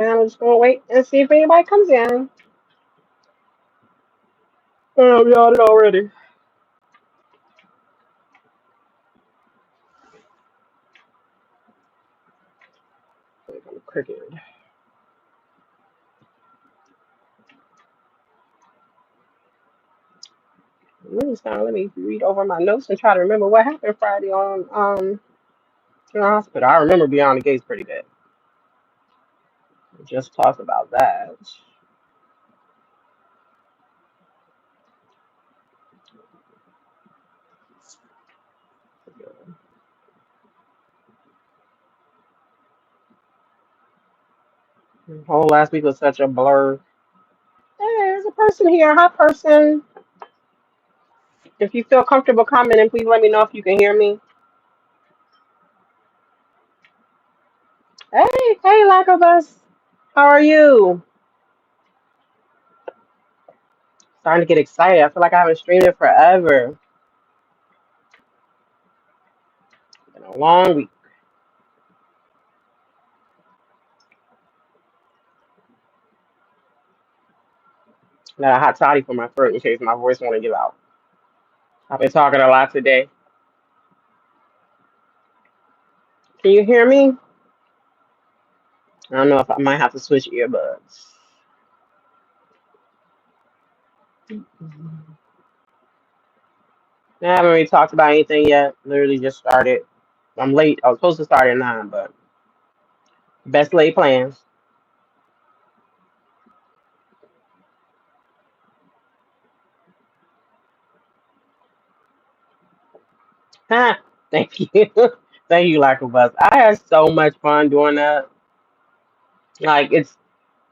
And I'm just gonna wait and see if anybody comes in. Oh, we on it already. Cricket. Let me read over my notes and try to remember what happened Friday on in the hospital. I remember Beyond the Gates pretty good. We just talked about that. The whole last week was such a blur. Hey, there's a person here. Hi, person. If you feel comfortable commenting, please let me know if you can hear me. Hey, lack of us. How are you? Starting to get excited. I feel like I haven't streamed it forever. It's been a long week. Got a hot toddy for my throat in case my voice want to give out. I've been talking a lot today. Can you hear me? I don't know if I might have to switch earbuds. I haven't really talked about anything yet. Literally just started. I'm late. I was supposed to start at 9, but best laid plans. Huh. Thank you. Thank you, Lack of Us. I had so much fun doing that. Like it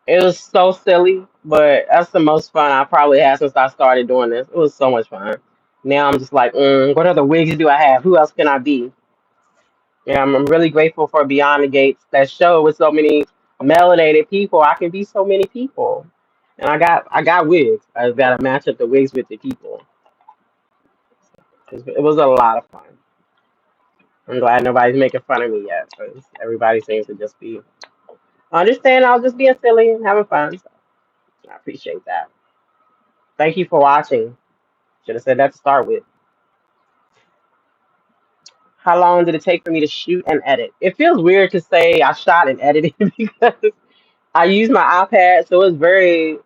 was so silly, but that's the most fun I probably had since I started doing this. It was so much fun. Now I'm just like, what other wigs do I have? Who else can I be? Yeah, I'm really grateful for Beyond the Gates, that show with so many melanated people. I can be so many people, and I got wigs. I just got to match up the wigs with the people. It was a lot of fun. I'm glad nobody's making fun of me yet, because everybody seems to just be understand. I was just being silly and having fun. So I appreciate that. Thank you for watching. Should have said that to start with. How long did it take for me to shoot and edit? It feels weird to say I shot and edited because I used my iPad, so it's very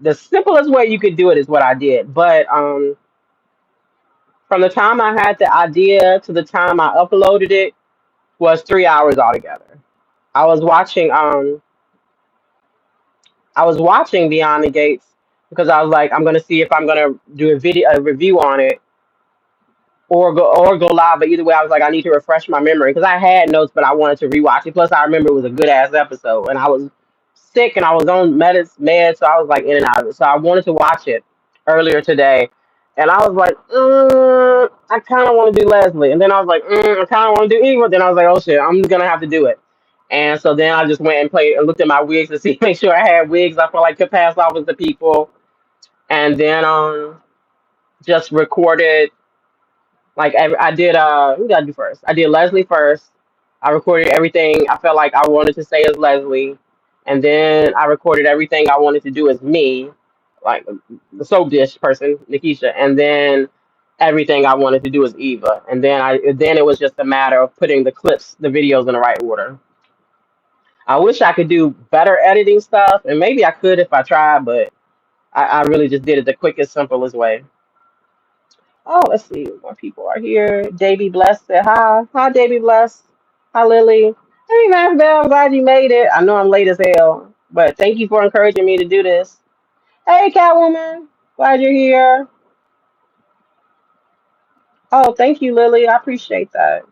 the simplest way you could do it is what I did. But from the time I had the idea to the time I uploaded it was 3 hours altogether. I was watching I was watching Beyond the Gates because I was like, I'm gonna see if I'm gonna do a review on it or go live. But either way, I was like, I need to refresh my memory because I had notes, but I wanted to rewatch it. Plus, I remember it was a good ass episode, and I was sick and I was on meds, so I was like in and out of it. So I wanted to watch it earlier today, and I was like, I kind of want to do Leslie, and then I was like, I kind of want to do Eva. Then I was like, oh shit, I'm gonna have to do it. And so then I just went and played and looked at my wigs to see, make sure I had wigs I felt like could pass off as the people, and then just recorded like I did who did I do first? I did Leslie first. I recorded everything I felt like I wanted to say as Leslie. And then I recorded everything I wanted to do as me, like the soap dish person, Nikisha. And then everything I wanted to do as Eva. And then it was just a matter of putting the clips, the videos in the right order. I wish I could do better editing stuff, and maybe I could if I tried, but I really just did it the quickest, simplest way. Oh, let's see. More people are here. JB Bless said hi. Hi, JB Bless. Hi, Lily. Hey, Matt Bell. I'm glad you made it. I know I'm late as hell, but thank you for encouraging me to do this. Hey, Catwoman. Glad you're here. Oh, thank you, Lily. I appreciate that.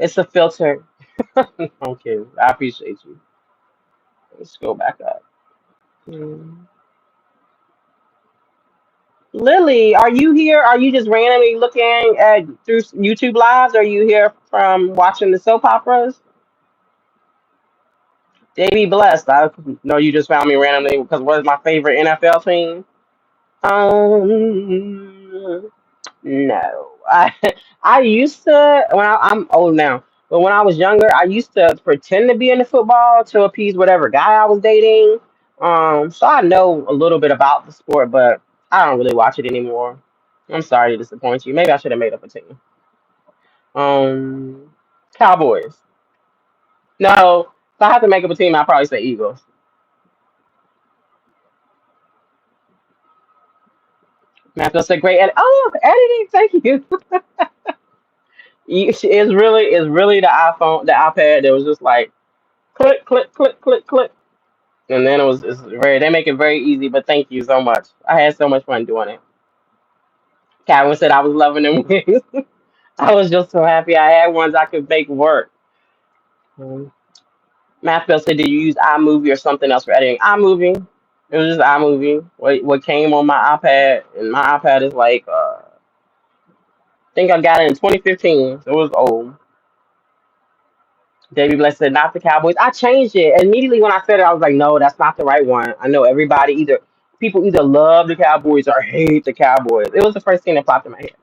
It's a filter. Okay, I appreciate you. Let's go back up. Hmm. Lily, are you here? Are you just randomly looking at through YouTube lives? Are you here from watching the soap operas? They be blessed. I know you just found me randomly because what's my favorite NFL team? No. I I used to I'm old now. But when I was younger, I used to pretend to be into football to appease whatever guy I was dating. So I know a little bit about the sport, but I don't really watch it anymore. I'm sorry to disappoint you. Maybe I should have made up a team. Um, Cowboys. No, if I have to make up a team, I'd probably say Eagles. Matthew said, "Great edit." Oh, editing. Thank you. It's really the iPhone, the iPad that was just like click, click, click, click, click, and then it's very. They make it very easy. But thank you so much. I had so much fun doing it. Calvin said I was loving them wings. I was just so happy I had ones I could make work. Um, Matthew said, "Did you use iMovie or something else for editing?" iMovie. It was just iMovie. What came on my iPad, and my iPad is like, I think I got it in 2015. So it was old. Davey Bless said, not the Cowboys. I changed it. Immediately when I said it, I was like, no, that's not the right one. I know everybody people either love the Cowboys or hate the Cowboys. It was the first thing that popped in my head.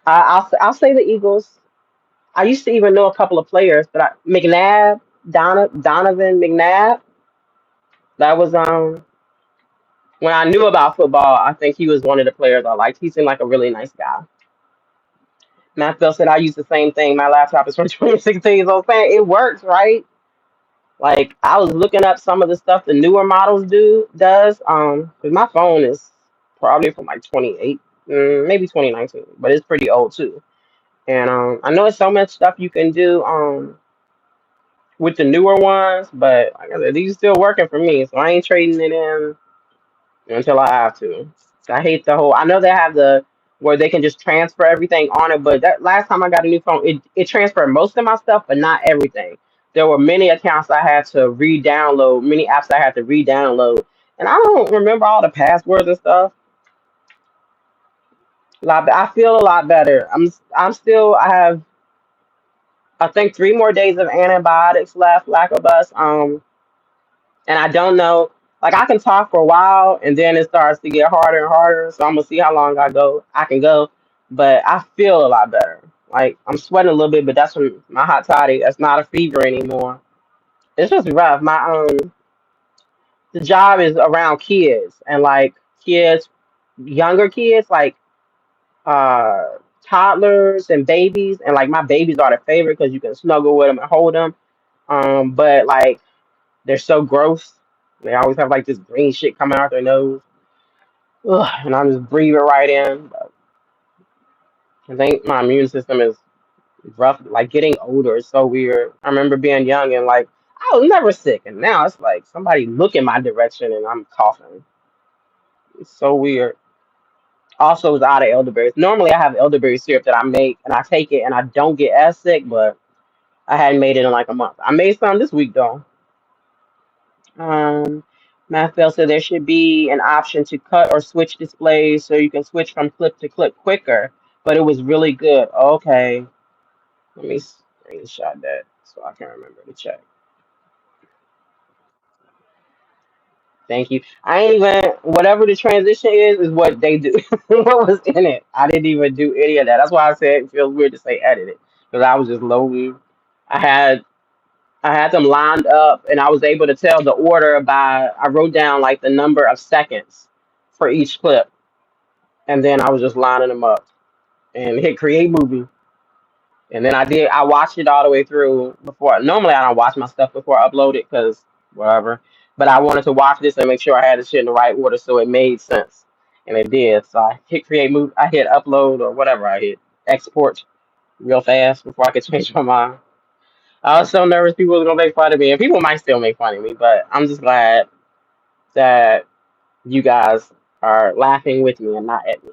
I'll say the Eagles. I used to even know a couple of players, but Donovan McNabb. That was when I knew about football. I think he was one of the players I liked. He seemed like a really nice guy. Matt Bell said I use the same thing. My laptop is from 2016. So I'm saying it works, right? Like I was looking up some of the stuff the newer models does. 'Cause my phone is probably from like 28, maybe 2019, but it's pretty old too. And I know it's so much stuff you can do with the newer ones, but like I said, these still working for me, so I ain't trading it in until I have to. I hate the whole. I know they have the where they can just transfer everything on it, but that last time I got a new phone, it transferred most of my stuff, but not everything. There were many accounts I had to re-download, many apps I had to re-download, and I don't remember all the passwords and stuff. I feel a lot better. I'm still. I have I think 3 more days of antibiotics left, lack of us. And I don't know. Like I can talk for a while, and then it starts to get harder and harder. So I'm gonna see how long I can go, but I feel a lot better. Like I'm sweating a little bit, but that's from my hot toddy. That's not a fever anymore. It's just rough. The job is around kids and like kids, younger kids, like uh toddlers and babies, and like my babies are the favorite because you can snuggle with them and hold them. But like they're so gross. They always have like this green shit coming out their nose. Ugh, and I'm just breathing right in. I think my immune system is rough. Like getting older is so weird. I remember being young and like I was never sick, and now it's like somebody look in my direction and I'm coughing. It's so weird. Also, it's out of elderberries. Normally, I have elderberry syrup that I make and I take it and I don't get as sick, but I hadn't made it in like a month. I made some this week though. Um, Mathville said there should be an option to cut or switch displays so you can switch from clip to clip quicker, but it was really good. Okay, let me screenshot that so I can remember to check. Thank you. I ain't even, whatever the transition is what they do. What was in it? I didn't even do any of that. That's why I said it feels weird to say edit it because I was just loading. I had I had them lined up and I was able to tell the order by I wrote down like the number of seconds for each clip and then I was just lining them up and hit create movie. And then I watched it all the way through before. Normally I don't watch my stuff before I upload it because whatever. But I wanted to watch this and make sure I had the shit in the right order so it made sense. And it did. So I hit create movie, I hit upload or whatever I hit. Export real fast before I could change my mind. I was so nervous people was gonna make fun of me, and people might still make fun of me, but I'm just glad that you guys are laughing with me and not at me.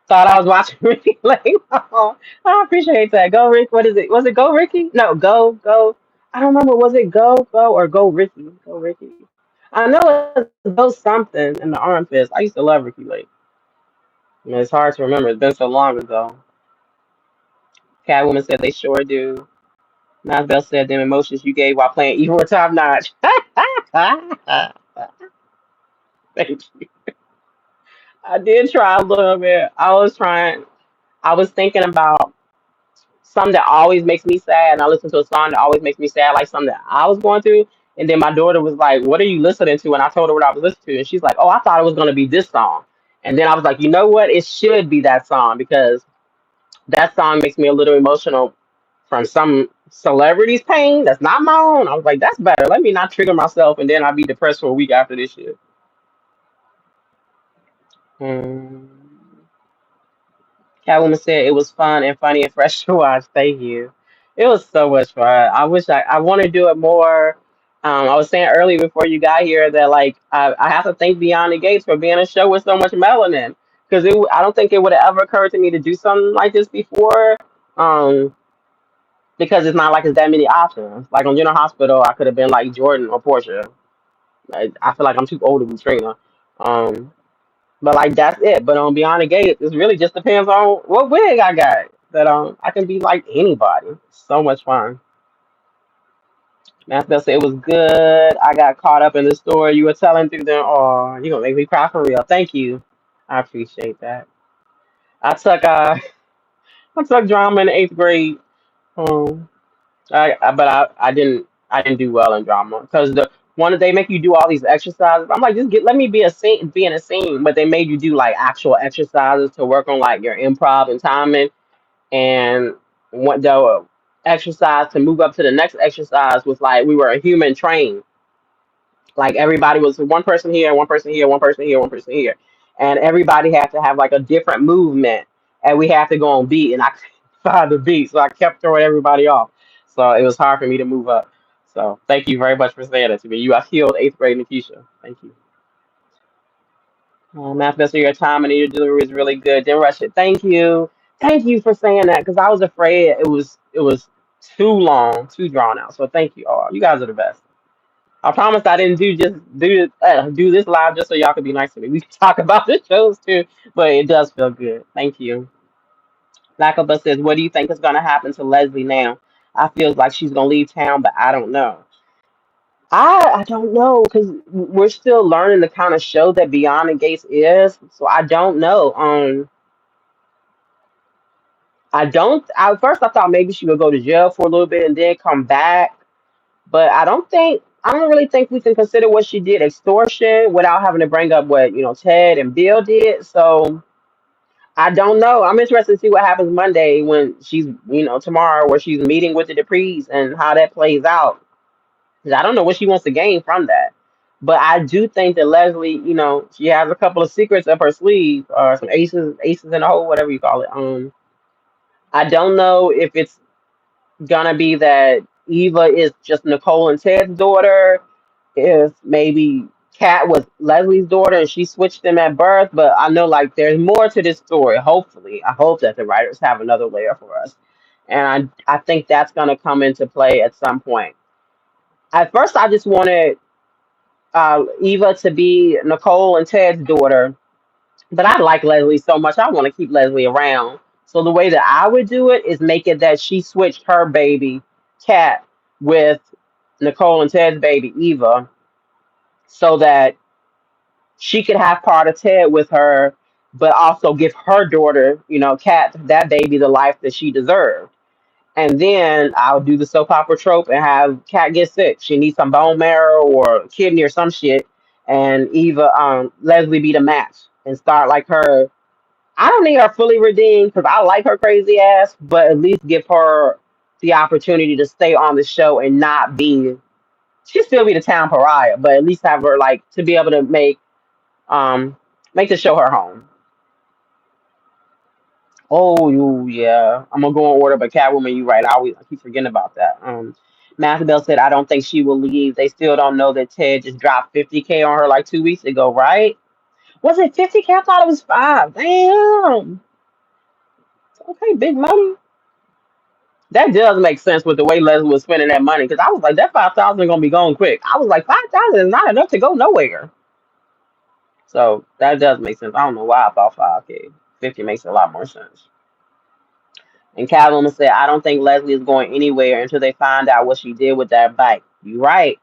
Thought I was watching Ricky Lake. Oh, I appreciate that. Go Rick. What is it? Was it Go Ricky? No, Go. I don't remember. Was it Go or Go Ricky? Go Ricky. I know it's Go something in the armpits. I used to love Ricky Lake. I mean, it's hard to remember. It's been so long ago. Catwoman said they sure do. Bell said them emotions you gave while playing Evil were top notch. Thank you. I did try a little bit. I was trying. I was thinking about something that always makes me sad, and I listen to a song that always makes me sad, like something that I was going through. And then my daughter was like, "What are you listening to?" And I told her what I was listening to, and she's like, "Oh, I thought it was going to be this song." And then I was like, "You know what? It should be that song because that song makes me a little emotional from some celebrity's pain that's not my own." I was like, "That's better. Let me not trigger myself, and then I'll be depressed for a week after this shit." Hmm. Catwoman said it was fun and funny and fresh to watch. Thank you. It was so much fun. I want to do it more. I was saying earlier before you got here that like I have to thank Beyond the Gates for being a show with so much melanin because I don't think it would have ever occurred to me to do something like this before. Um, because it's not like it's that many options. Like on General Hospital, I could have been like Jordan or Portia. I feel like I'm too old to be Trina. Um, but like that's it. But on Beyond the Gate, it really just depends on what wig I got. That I can be like anybody. So much fun. Master said it was good. I got caught up in the story you were telling through them. Oh, you gonna make me cry for real. Thank you. I appreciate that. I took I took drama in the eighth grade. Um, I didn't do well in drama because the one that they make you do all these exercises. I'm like, just get let me be in a scene, but they made you do like actual exercises to work on like your improv and timing and what the exercise to move up to the next exercise was like we were a human train. Like everybody was one person here, one person here, one person here, one person here, and everybody had to have like a different movement, and we had to go on beat, and I couldn't find the beat, so I kept throwing everybody off. So it was hard for me to move up. So thank you very much for saying that to me. You have healed eighth grade Nikisha. Thank you. Manifesting your time and your delivery is really good. Didn't rush it. Thank you. Thank you for saying that because I was afraid it was too long, too drawn out. So thank you all. You guys are the best. I promise I didn't do this live just so y'all could be nice to me. We can talk about the shows too, but it does feel good. Thank you. Black of us says, "What do you think is going to happen to Leslie now? I feel like she's going to leave town, but I don't know. I don't know because we're still learning the kind of show that Beyond the Gates is. So I don't know. I don't. At first, I thought maybe she would go to jail for a little bit and then come back. But I don't really think we can consider what she did extortion without having to bring up what, Ted and Bill did. So I don't know. I'm interested to see what happens Monday when she's, tomorrow where she's meeting with the Duprees and how that plays out. 'Cause I don't know what she wants to gain from that. But I do think that Leslie, she has a couple of secrets up her sleeve or some aces in the hole, whatever you call it. I don't know if it's gonna be that Eva is just Nicole and Ted's daughter, if maybe Kat was Leslie's daughter and she switched them at birth, but I know like there's more to this story. Hopefully, I hope that the writers have another layer for us, and I think that's gonna come into play at some point. At first, I just wanted Eva to be Nicole and Ted's daughter, but I like Leslie so much, I want to keep Leslie around. So the way that I would do it is make it that she switched her baby, Kat, with Nicole and Ted's baby, Eva, so that she could have part of Ted with her, but also give her daughter, Kat, that baby, the life that she deserved. And then I'll do the soap opera trope and have Kat get sick. She needs some bone marrow or kidney or some shit, and Eva, Leslie be the match and start like her. I don't need her fully redeemed because I like her crazy ass, but at least give her the opportunity to stay on the show and not be. She'll still be the town pariah, but at least have her like to be able to um make the show her home. Oh, yeah. I'm gonna go in order, but Catwoman, you right. I keep forgetting about that. Bell said, I don't think she will leave. They still don't know that Ted just dropped 50K on her like 2 weeks ago, right? Was it 50K? I thought it was five. Damn. Okay, big money. That does make sense with the way Leslie was spending that money because I was like, that 5,000 gonna be going quick. I was like, 5,000 is not enough to go nowhere. So that does make sense. I don't know why I thought 5K. 50 makes a lot more sense. And Catwoman said, I don't think Leslie is going anywhere until they find out what she did with that bike. You right.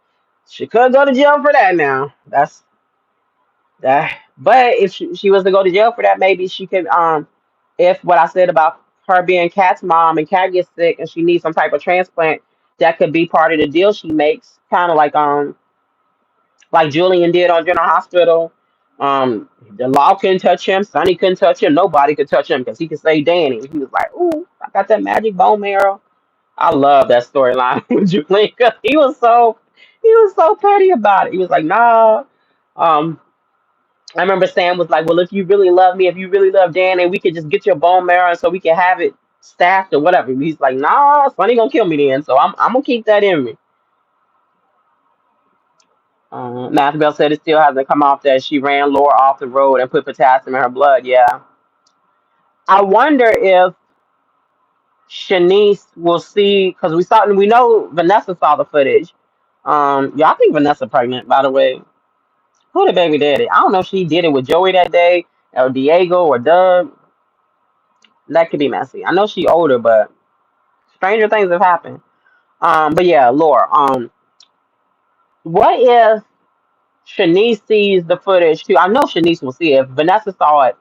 She could go to jail for that now. That's that. But if she was to go to jail for that, maybe she could if what I said about her being Kat's mom and Kat gets sick and she needs some type of transplant, that could be part of the deal she makes, kind of like Julian did on General Hospital. The law couldn't touch him, Sonny couldn't touch him, nobody could touch him because he could say Danny. He was like, "Ooh, I got that magic bone marrow." I love that storyline with Julian because he was so petty about it. He was like, "Nah." Um, I remember Sam was like, "Well, if you really love me, if you really love Danny, we could just get your bone marrow so we can have it stacked or whatever." He's like, "Nah, Sonny gonna kill me then, so I'm gonna keep that in me." Bell said it still hasn't come off that she ran Laura off the road and put potassium in her blood. Yeah. I wonder if Shanice will see, because we know Vanessa saw the footage. Yeah, I think Vanessa pregnant, by the way. Who the baby daddy? I don't know if she did it with Joey that day or Diego or Doug. That could be messy. I know she older, but stranger things have happened. But yeah, Laura. What if Shanice sees the footage too? I know Shanice will see it. If Vanessa saw it,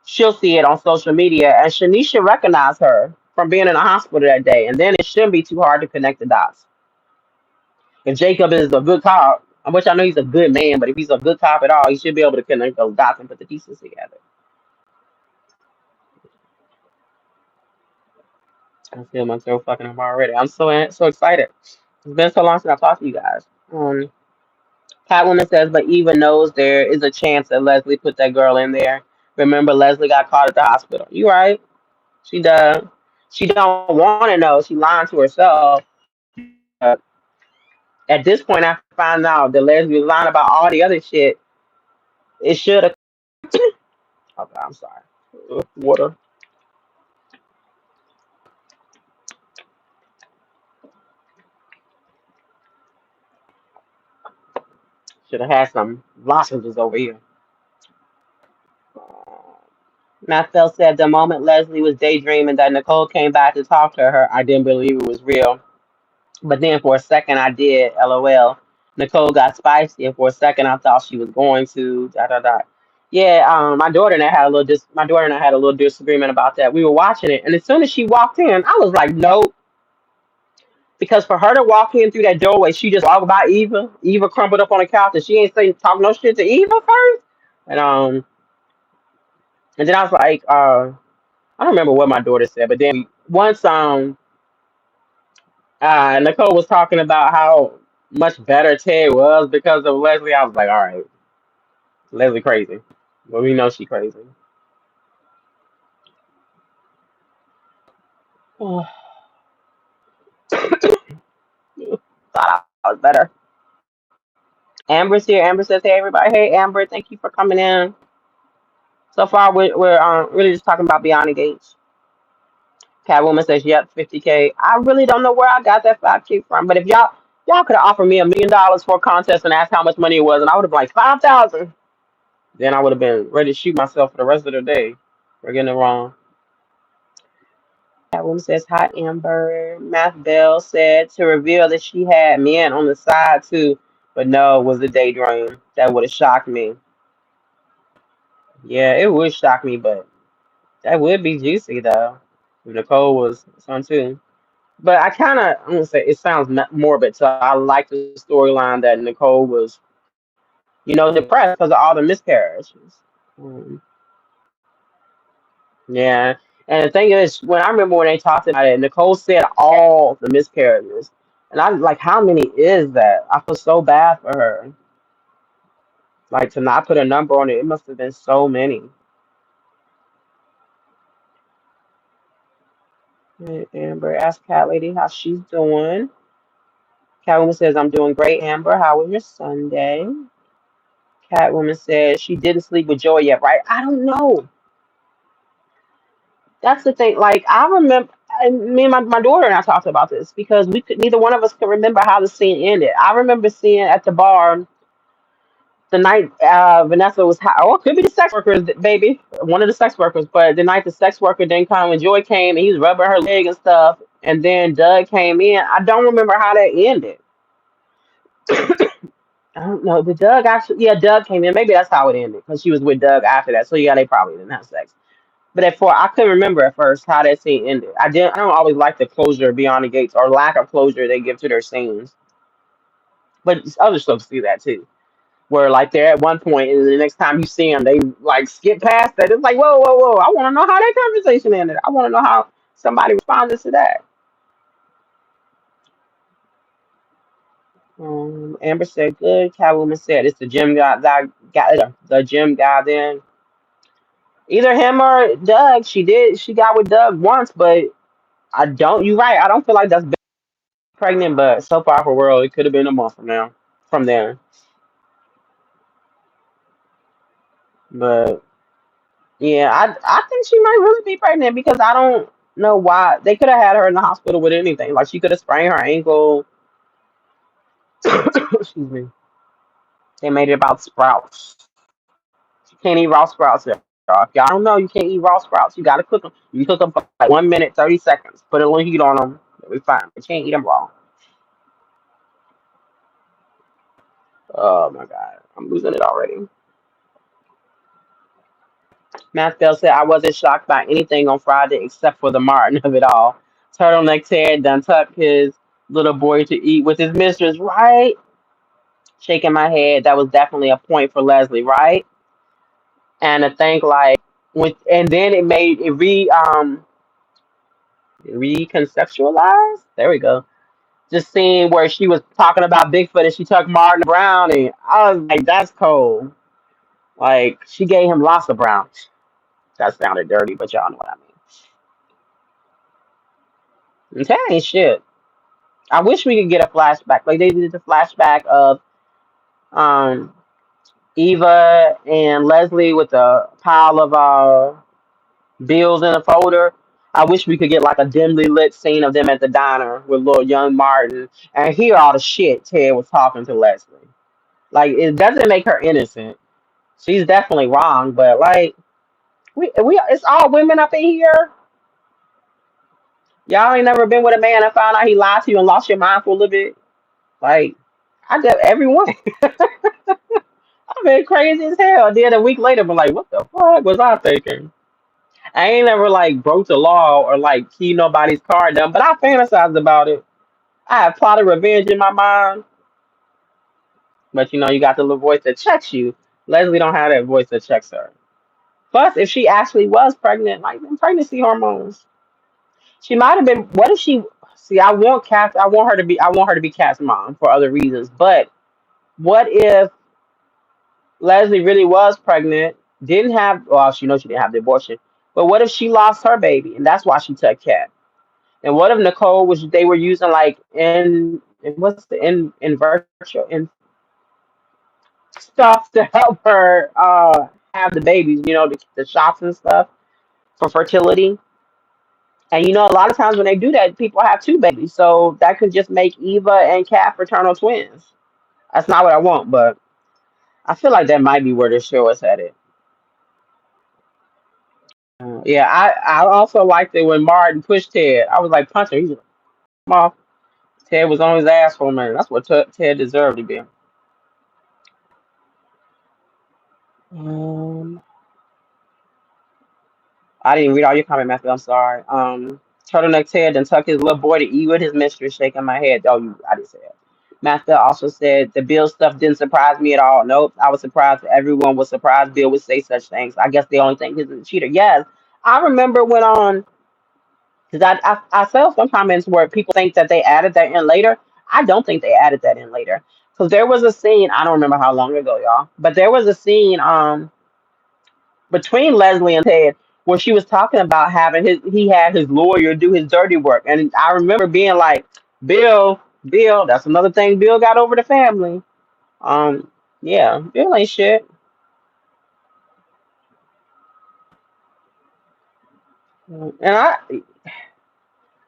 she'll see it on social media, and Shanice should recognize her from being in the hospital that day. And then it shouldn't be too hard to connect the dots. If Jacob is a good cop, which I know he's a good man, but if he's a good cop at all, he should be able to connect those dots and put the pieces together. I feel my throat fucking up already. I'm so excited. It's been so long since I talked to you guys. Catwoman says, but Eva knows there is a chance that Leslie put that girl in there. Remember, Leslie got caught at the hospital. You right? She does. She don't want to know. She lying to herself. But at this point, I find out that Leslie was lying about all the other shit. It should have. Okay, I'm sorry. Water. Should have had some lozenges over here. Mathel said the moment Leslie was daydreaming that Nicole came back to talk to her, I didn't believe it was real. But then for a second I did. LOL. Nicole got spicy, and for a second I thought she was going to. Da da da. Yeah, my daughter and I had a little disagreement about that. We were watching it, and as soon as she walked in, I was like, nope. Because for her to walk in through that doorway, she just walked by Eva. Eva crumpled up on the couch, and she ain't saying talk no shit to Eva first. And and then I was like, I don't remember what my daughter said, but then once Nicole was talking about how much better Ted was because of Leslie. I was like, all right, Leslie crazy. Well, we know she crazy. Thought I was better. Amber's here. Amber says, hey, everybody. Hey, Amber, thank you for coming in. So far, we're really just talking about Beyond Gates. Catwoman says, yep, 50K. I really don't know where I got that 5K from, but if y'all could have offered me $1 million for a contest and asked how much money it was, and I would have been like 5,000. Then I would have been ready to shoot myself for the rest of the day for getting it wrong. Catwoman says, hi, Amber. Math Bell said to reveal that she had men on the side too, but no, it was a daydream. That would have shocked me. Yeah, it would shock me, but that would be juicy though. If Nicole was son too. But I'm gonna say it sounds morbid, so I like the storyline that Nicole was, depressed because of all the miscarriages. Um, Yeah. And the thing is, when I remember when they talked about it, Nicole said all the miscarriages. And I was like, how many is that? I feel so bad for her. Like to not put a number on it, it must have been so many. Hey, Amber asked Cat Lady how she's doing. Catwoman says, I'm doing great, Amber. How was your Sunday? Catwoman says she didn't sleep with Joy yet, right? I don't know. That's the thing. Like I remember, me and my daughter and I talked about this because neither one of us could remember how the scene ended. I remember seeing at the bar the night Vanessa was, oh, it could be the sex workers, baby, one of the sex workers. But the night the sex worker then come when Joy came and he was rubbing her leg and stuff, and then Doug came in. I don't remember how that ended. I don't know. Did Doug actually? Yeah, Doug came in. Maybe that's how it ended because she was with Doug after that. So yeah, they probably didn't have sex. But I couldn't remember at first how that scene ended. I don't always like the closure beyond the gates or lack of closure they give to their scenes. But other stuff see that too. Where like they're at one point and the next time you see them, they like skip past that. It's like whoa, whoa, whoa! I want to know how that conversation ended. I want to know how somebody responded to that. Amber said good. Catwoman said it's the gym guy. That guy, the gym guy. Then either him or Doug. She got with Doug once, but I don't. You right. I don't feel like that's pregnant, but soap opera world, it could have been a month from now, from there. But yeah, I think she might really be pregnant because I don't know why they could have had her in the hospital with anything. Like she could have sprained her ankle. Excuse me. They made it about sprouts. She can't eat raw sprouts. Y'all. If y'all don't know, you can't eat raw sprouts. You gotta cook them. You cook them for like 1 minute, 30 seconds. Put a little heat on them. They'll be fine. You can't eat them raw. Oh my god, I'm losing it already. Mattel said, I wasn't shocked by anything on Friday except for the Martin of it all. Turtleneck Ted done took his little boy to eat with his mistress, right? Shaking my head. That was definitely a point for Leslie, right? And to think like and then it made it reconceptualized. There we go. Just seeing where she was talking about Bigfoot and she took Martin Brown and I was like, that's cold. Like she gave him lots of browns. That sounded dirty, but y'all know what I mean. And that ain't shit. I wish we could get a flashback. Like they did the flashback of um Eva and Leslie with a pile of bills in a folder. I wish we could get like a dimly lit scene of them at the diner with little young Martin and hear all the shit Ted was talking to Leslie. Like it doesn't make her innocent. She's definitely wrong, but like we it's all women up in here. Y'all ain't never been with a man and found out he lied to you and lost your mind for a little bit. Like I got everyone. I've been crazy as hell. Then a week later, but like, what the fuck was I thinking? I ain't never like broke the law or like keyed nobody's car down, but I fantasized about it. I have plotted revenge in my mind, but you got the little voice that checks you. Leslie don't have that voice that checks her. Plus, if she actually was pregnant, like pregnancy hormones, she might have been. What if she? See, I want Kat. I want her to be. I want her to be Kat's mom for other reasons. But what if Leslie really was pregnant, didn't have, well, she knows she didn't have the abortion, but what if she lost her baby and that's why she took Cat? And what if Nicole was, they were using like what's the in virtual in stuff to help her have the babies, the shots and stuff for fertility. And a lot of times when they do that, people have two babies. So that could just make Eva and Kat fraternal twins. That's not what I want, but I feel like that might be where the show is headed. Yeah, I also liked it when Martin pushed Ted. I was like, punch him. He's like, come off. Ted was on his ass for a minute. That's what Ted deserved to be. Um, I didn't read all your comment, Matthew. I'm sorry. Turtleneck Ted then tuck his little boy to eat with his mistress, shaking my head. Oh, I didn't say that. Matthew also said the Bill stuff didn't surprise me at all. Nope, I was surprised. Everyone was surprised Bill would say such things. I guess they only think he's a cheater. Yes, I remember when on. Because I saw some comments where people think that they added that in later. I don't think they added that in later. Because there was a scene, I don't remember how long ago, y'all, but there was a scene between Leslie and Ted where she was talking about he had his lawyer do his dirty work. And I remember being like, Bill, that's another thing Bill got over the family. Um, yeah, Bill ain't shit. And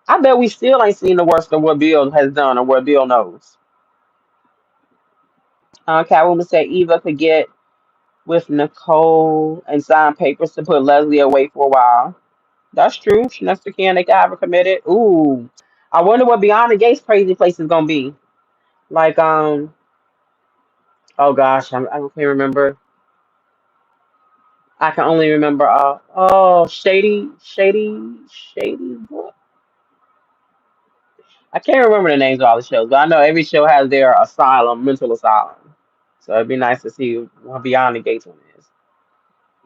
I bet we still ain't seen the worst of what Bill has done or what Bill knows. Catwoman said Eva could get with Nicole and sign papers to put Leslie away for a while. That's true. She next to can they got ever committed. Ooh. I wonder what Beyond the Gates crazy place is gonna be. Like oh gosh, I can't remember. I can only remember oh Shady. What? I can't remember the names of all the shows, but I know every show has their asylum, mental asylum. So it'd be nice to see what Beyond the Gates one is.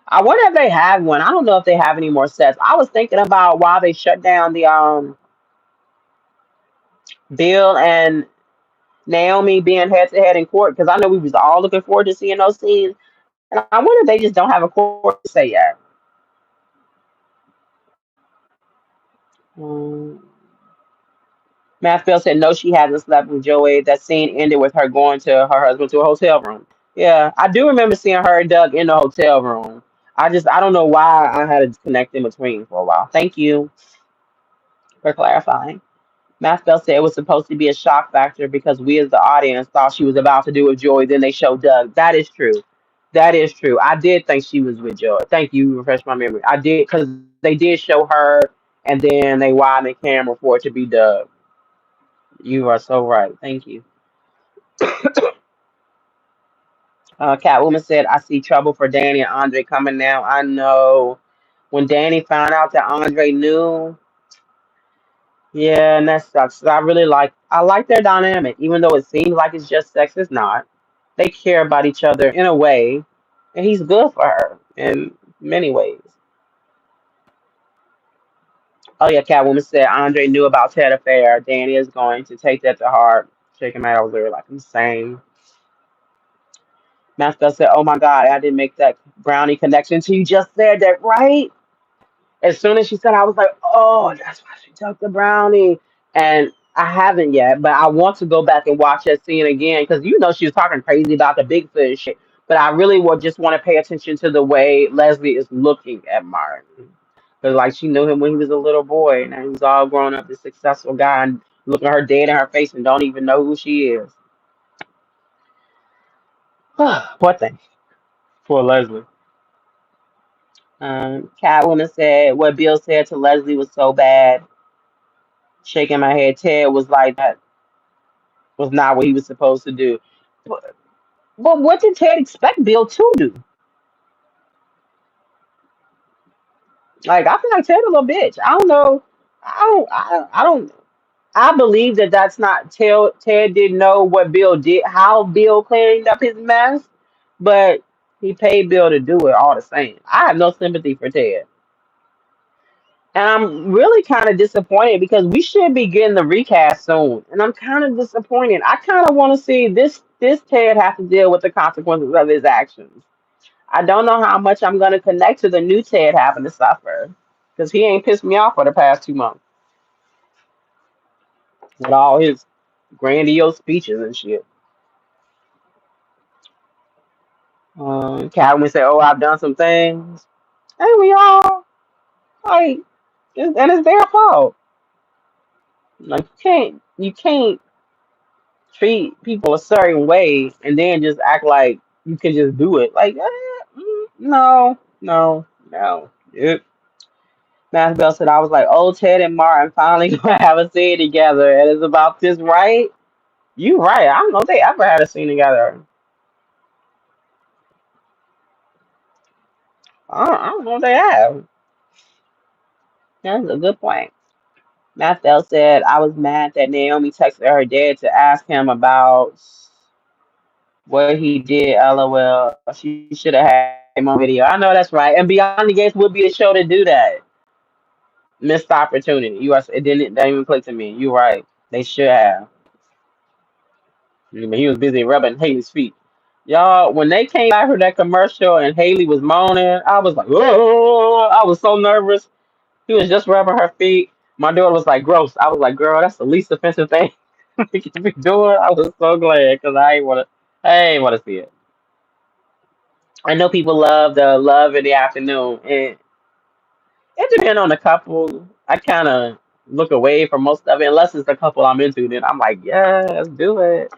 I wonder if they have one. I don't know if they have any more sets. I was thinking about why they shut down the Bill and Naomi being head to head in court because I know we was all looking forward to seeing those scenes. And I wonder if they just don't have a court to say yet. Um, Matt Bell said no, she hasn't slept with Joey. That scene ended with her going to her husband to a hotel room. Yeah, I do remember seeing her and Doug in the hotel room. I don't know why I had a disconnect in between for a while. Thank you for clarifying. Matt Bell said it was supposed to be a shock factor because we as the audience thought she was about to do with Joey. Then they showed Doug. That is true. That is true. I did think she was with Joey. Thank you. You refreshed my memory. I did because they did show her and then they widen the camera for it to be Doug. You are so right. Thank you. Catwoman said, I see trouble for Danny and Andre coming now. I know. When Danny found out that Andre knew, yeah, and that sucks. 'Cause I like their dynamic, even though it seems like it's just sex, it's not. They care about each other in a way, and he's good for her in many ways. Oh yeah, Catwoman said Andre knew about Ted affair. Danny is going to take that to heart. Shaking my head over there like I'm saying. Master said, "Oh my God, I didn't make that brownie connection until you just said that, right?" As soon as she said, I was like, "Oh, that's why she took the brownie." And I haven't yet, but I want to go back and watch that scene again because you know she was talking crazy about the Bigfoot and shit. But I really would just want to pay attention to the way Leslie is looking at Martin. Because like she knew him when he was a little boy, and now he's all grown up, this successful guy, and looking her dead in her face and don't even know who she is. Poor thing. Poor Leslie. Catwoman said what Bill said to Leslie was so bad. Shaking my head, Ted was like that was not what he was supposed to do. But, but what did Ted expect Bill to do? Like I feel like Ted a little bitch. I don't know. I don't. I believe that that's not Ted didn't know what Bill did, how Bill cleaned up his mess, but he paid Bill to do it all the same. I have no sympathy for Ted. And I'm really kind of disappointed because we should be getting the recast soon. And I'm kind of disappointed. I kind of want to see this Ted have to deal with the consequences of his actions. I don't know how much I'm going to connect to the new Ted having to suffer because he ain't pissed me off for the past 2 months with all his grandiose speeches and shit. Calvin say, "Oh, I've done some things," and we all like, and it's their fault. Like you can't treat people a certain way and then just act like you can just do it. Like, no, no, no. Yep. Matt Bell said, I was like, oh, Ted and Martin finally gonna have a scene together. And it's about this, right? You right. I don't know if they ever had a scene together. I don't know if they have. That's a good point. Matt Bell said, I was mad that Naomi texted her dad to ask him about what he did. LOL. She should have had him on video. I know that's right. And Beyond the Gates would be a show to do that. Missed opportunity. You are. It didn't even click to me. You're right. They should have. I mean, he was busy rubbing Haley's feet. Y'all, when they came back for that commercial and Haley was moaning, I was like, oh, I was so nervous. He was just rubbing her feet. My daughter was like, gross. I was like, girl, that's the least offensive thing we could be doing. I was so glad because I ain't want to see it. I know people love the love in the afternoon, and it depends on the couple. I kind of look away from most of it, unless it's the couple I'm into. Then I'm like, yeah, let's do it.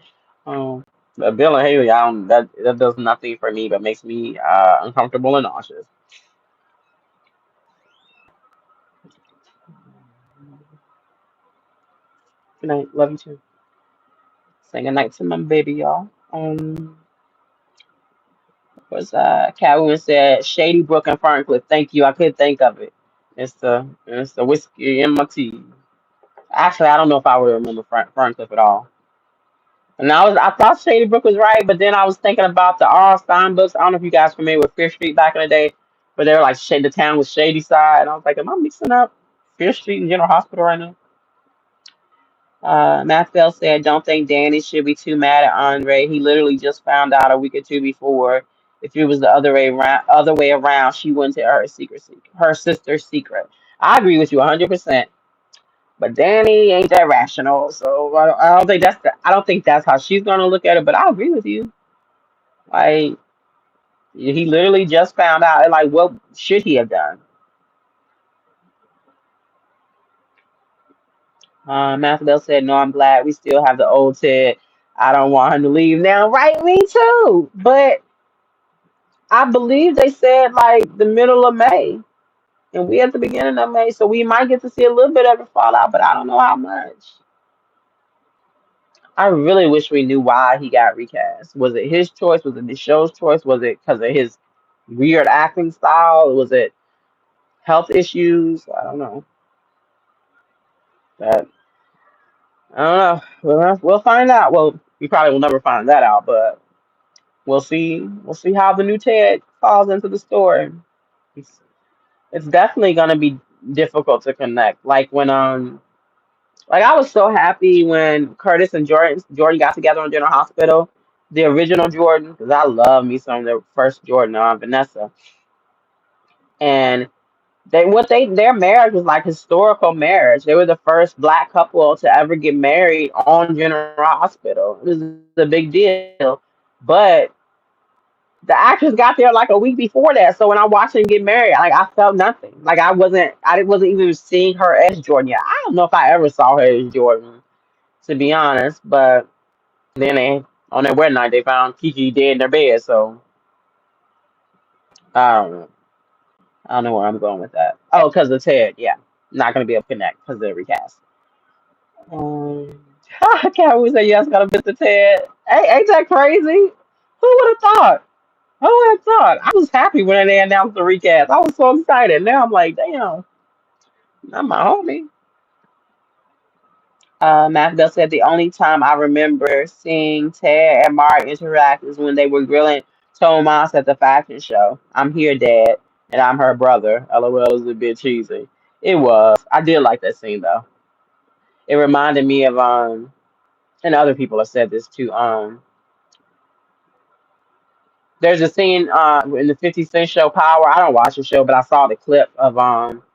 But Bill and Haley, I don't. That does nothing for me, but makes me uncomfortable and nauseous. Good night. Love you too. Say good night to my baby, y'all. Was Catwoman said Shady Brook and Ferncliff. Thank you. I couldn't think of it. It's the whiskey in my tea. Actually, I don't know if I would remember Ferncliff at all. And I thought Shady Brook was right, but then I was thinking about the R. Stein books. I don't know if you guys familiar with Fear Street back in the day, but they were like the town was Shady Side, and I was like, am I mixing up Fear Street and General Hospital right now? Maxwell said, don't think Danny should be too mad at Andre. He literally just found out a week or two before. If it was the other way around, she wouldn't tell her sister's secret. I agree with you 100%. But Danny ain't that rational, so I don't think that's how she's gonna look at it. But I agree with you. Like he literally just found out. And like, what should he have done? Maxwell said, "No, I'm glad we still have the old Ted. I don't want him to leave now." Right, me too. But I believe they said like the middle of May, and we at the beginning of May, so we might get to see a little bit of it fall out, but I don't know how much. I really wish we knew why he got recast. Was it his choice? Was it the show's choice? Was it because of his weird acting style? Was it health issues? I don't know. But I don't know. We'll find out. Well, we probably will never find that out, but we'll see. We'll see how the new Ted falls into the story. It's, it's definitely gonna be difficult to connect. Like I was so happy when Curtis and Jordan got together on General Hospital, the original Jordan, because I love me some of the first Jordan on Vanessa, and their marriage was like historical marriage. They were the first black couple to ever get married on General Hospital. It was a big deal, but the actors got there like a week before that. So when I watched them get married, like I felt nothing. Like I wasn't even seeing her as Jordan yet. I don't know if I ever saw her as Jordan, to be honest. But then on their wedding night, they found Kiki dead in their bed. So I don't know. I don't know where I'm going with that. Oh, because of Ted. Yeah, not gonna be able to connect because of the recast. Um, I can't always say yes, gotta miss the Ted. Hey, ain't that crazy? Who would have thought? Who would have thought? I was happy when they announced the recast. I was so excited. Now I'm like, damn, not my homie. Matt Bell said the only time I remember seeing Ted and Mark interact is when they were grilling Tomas at the fashion show. I'm here, Dad, and I'm her brother. LOL is a bit cheesy. It was. I did like that scene though. It reminded me of and other people have said this too. There's a scene in the 50 Cent show Power. I don't watch the show, but I saw the clip of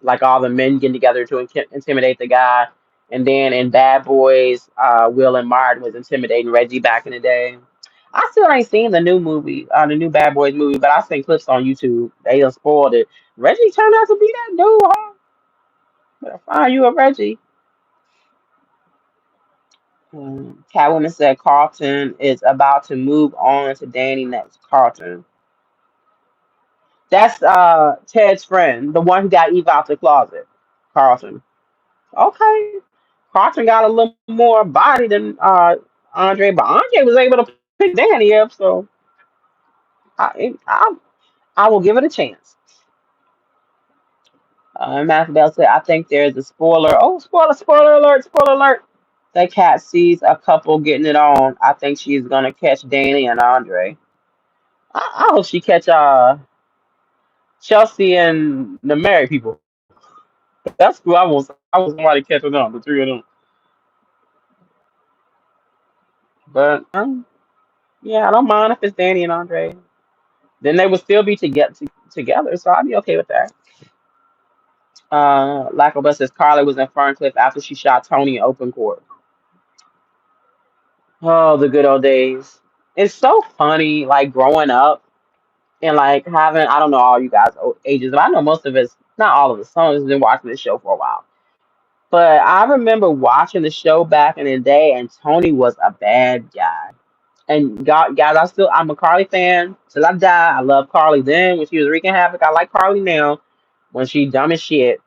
like all the men getting together to intimidate the guy. And then in Bad Boys, Will and Martin was intimidating Reggie back in the day. I still ain't seen the new movie, the new Bad Boys movie, but I've seen clips on YouTube. They just spoiled it. Reggie turned out to be that dude, huh? Better find you a Reggie. Catwoman said Carlton is about to move on to Danny next. Carlton. That's Ted's friend, the one who got Eve out the closet. Carlton. Okay. Carlton got a little more body than Andre, but Andre was able to pick Danny up, so I I will give it a chance. Matthew Bell said, I think there's a spoiler. Oh, spoiler alert, spoiler alert. That cat sees a couple getting it on. I think she's gonna catch Danny and Andre. I hope she catch Chelsea and the married people. That's who I was. I was somebody catching on the three of them. But yeah, I don't mind if it's Danny and Andre. Then they would still be together, so I'd be okay with that. Lacobus says Carly was in Ferncliff after she shot Tony in open court. Oh, the good old days. It's so funny, like growing up and like having, I don't know all you guys ages, but I know most of us, not all of us, some of us have been watching this show for a while. But I remember watching the show back in the day, and Tony was a bad guy. And God, guys, I'm a Carly fan till I die. I love Carly then when she was wreaking havoc. I like Carly now when she dumb as shit.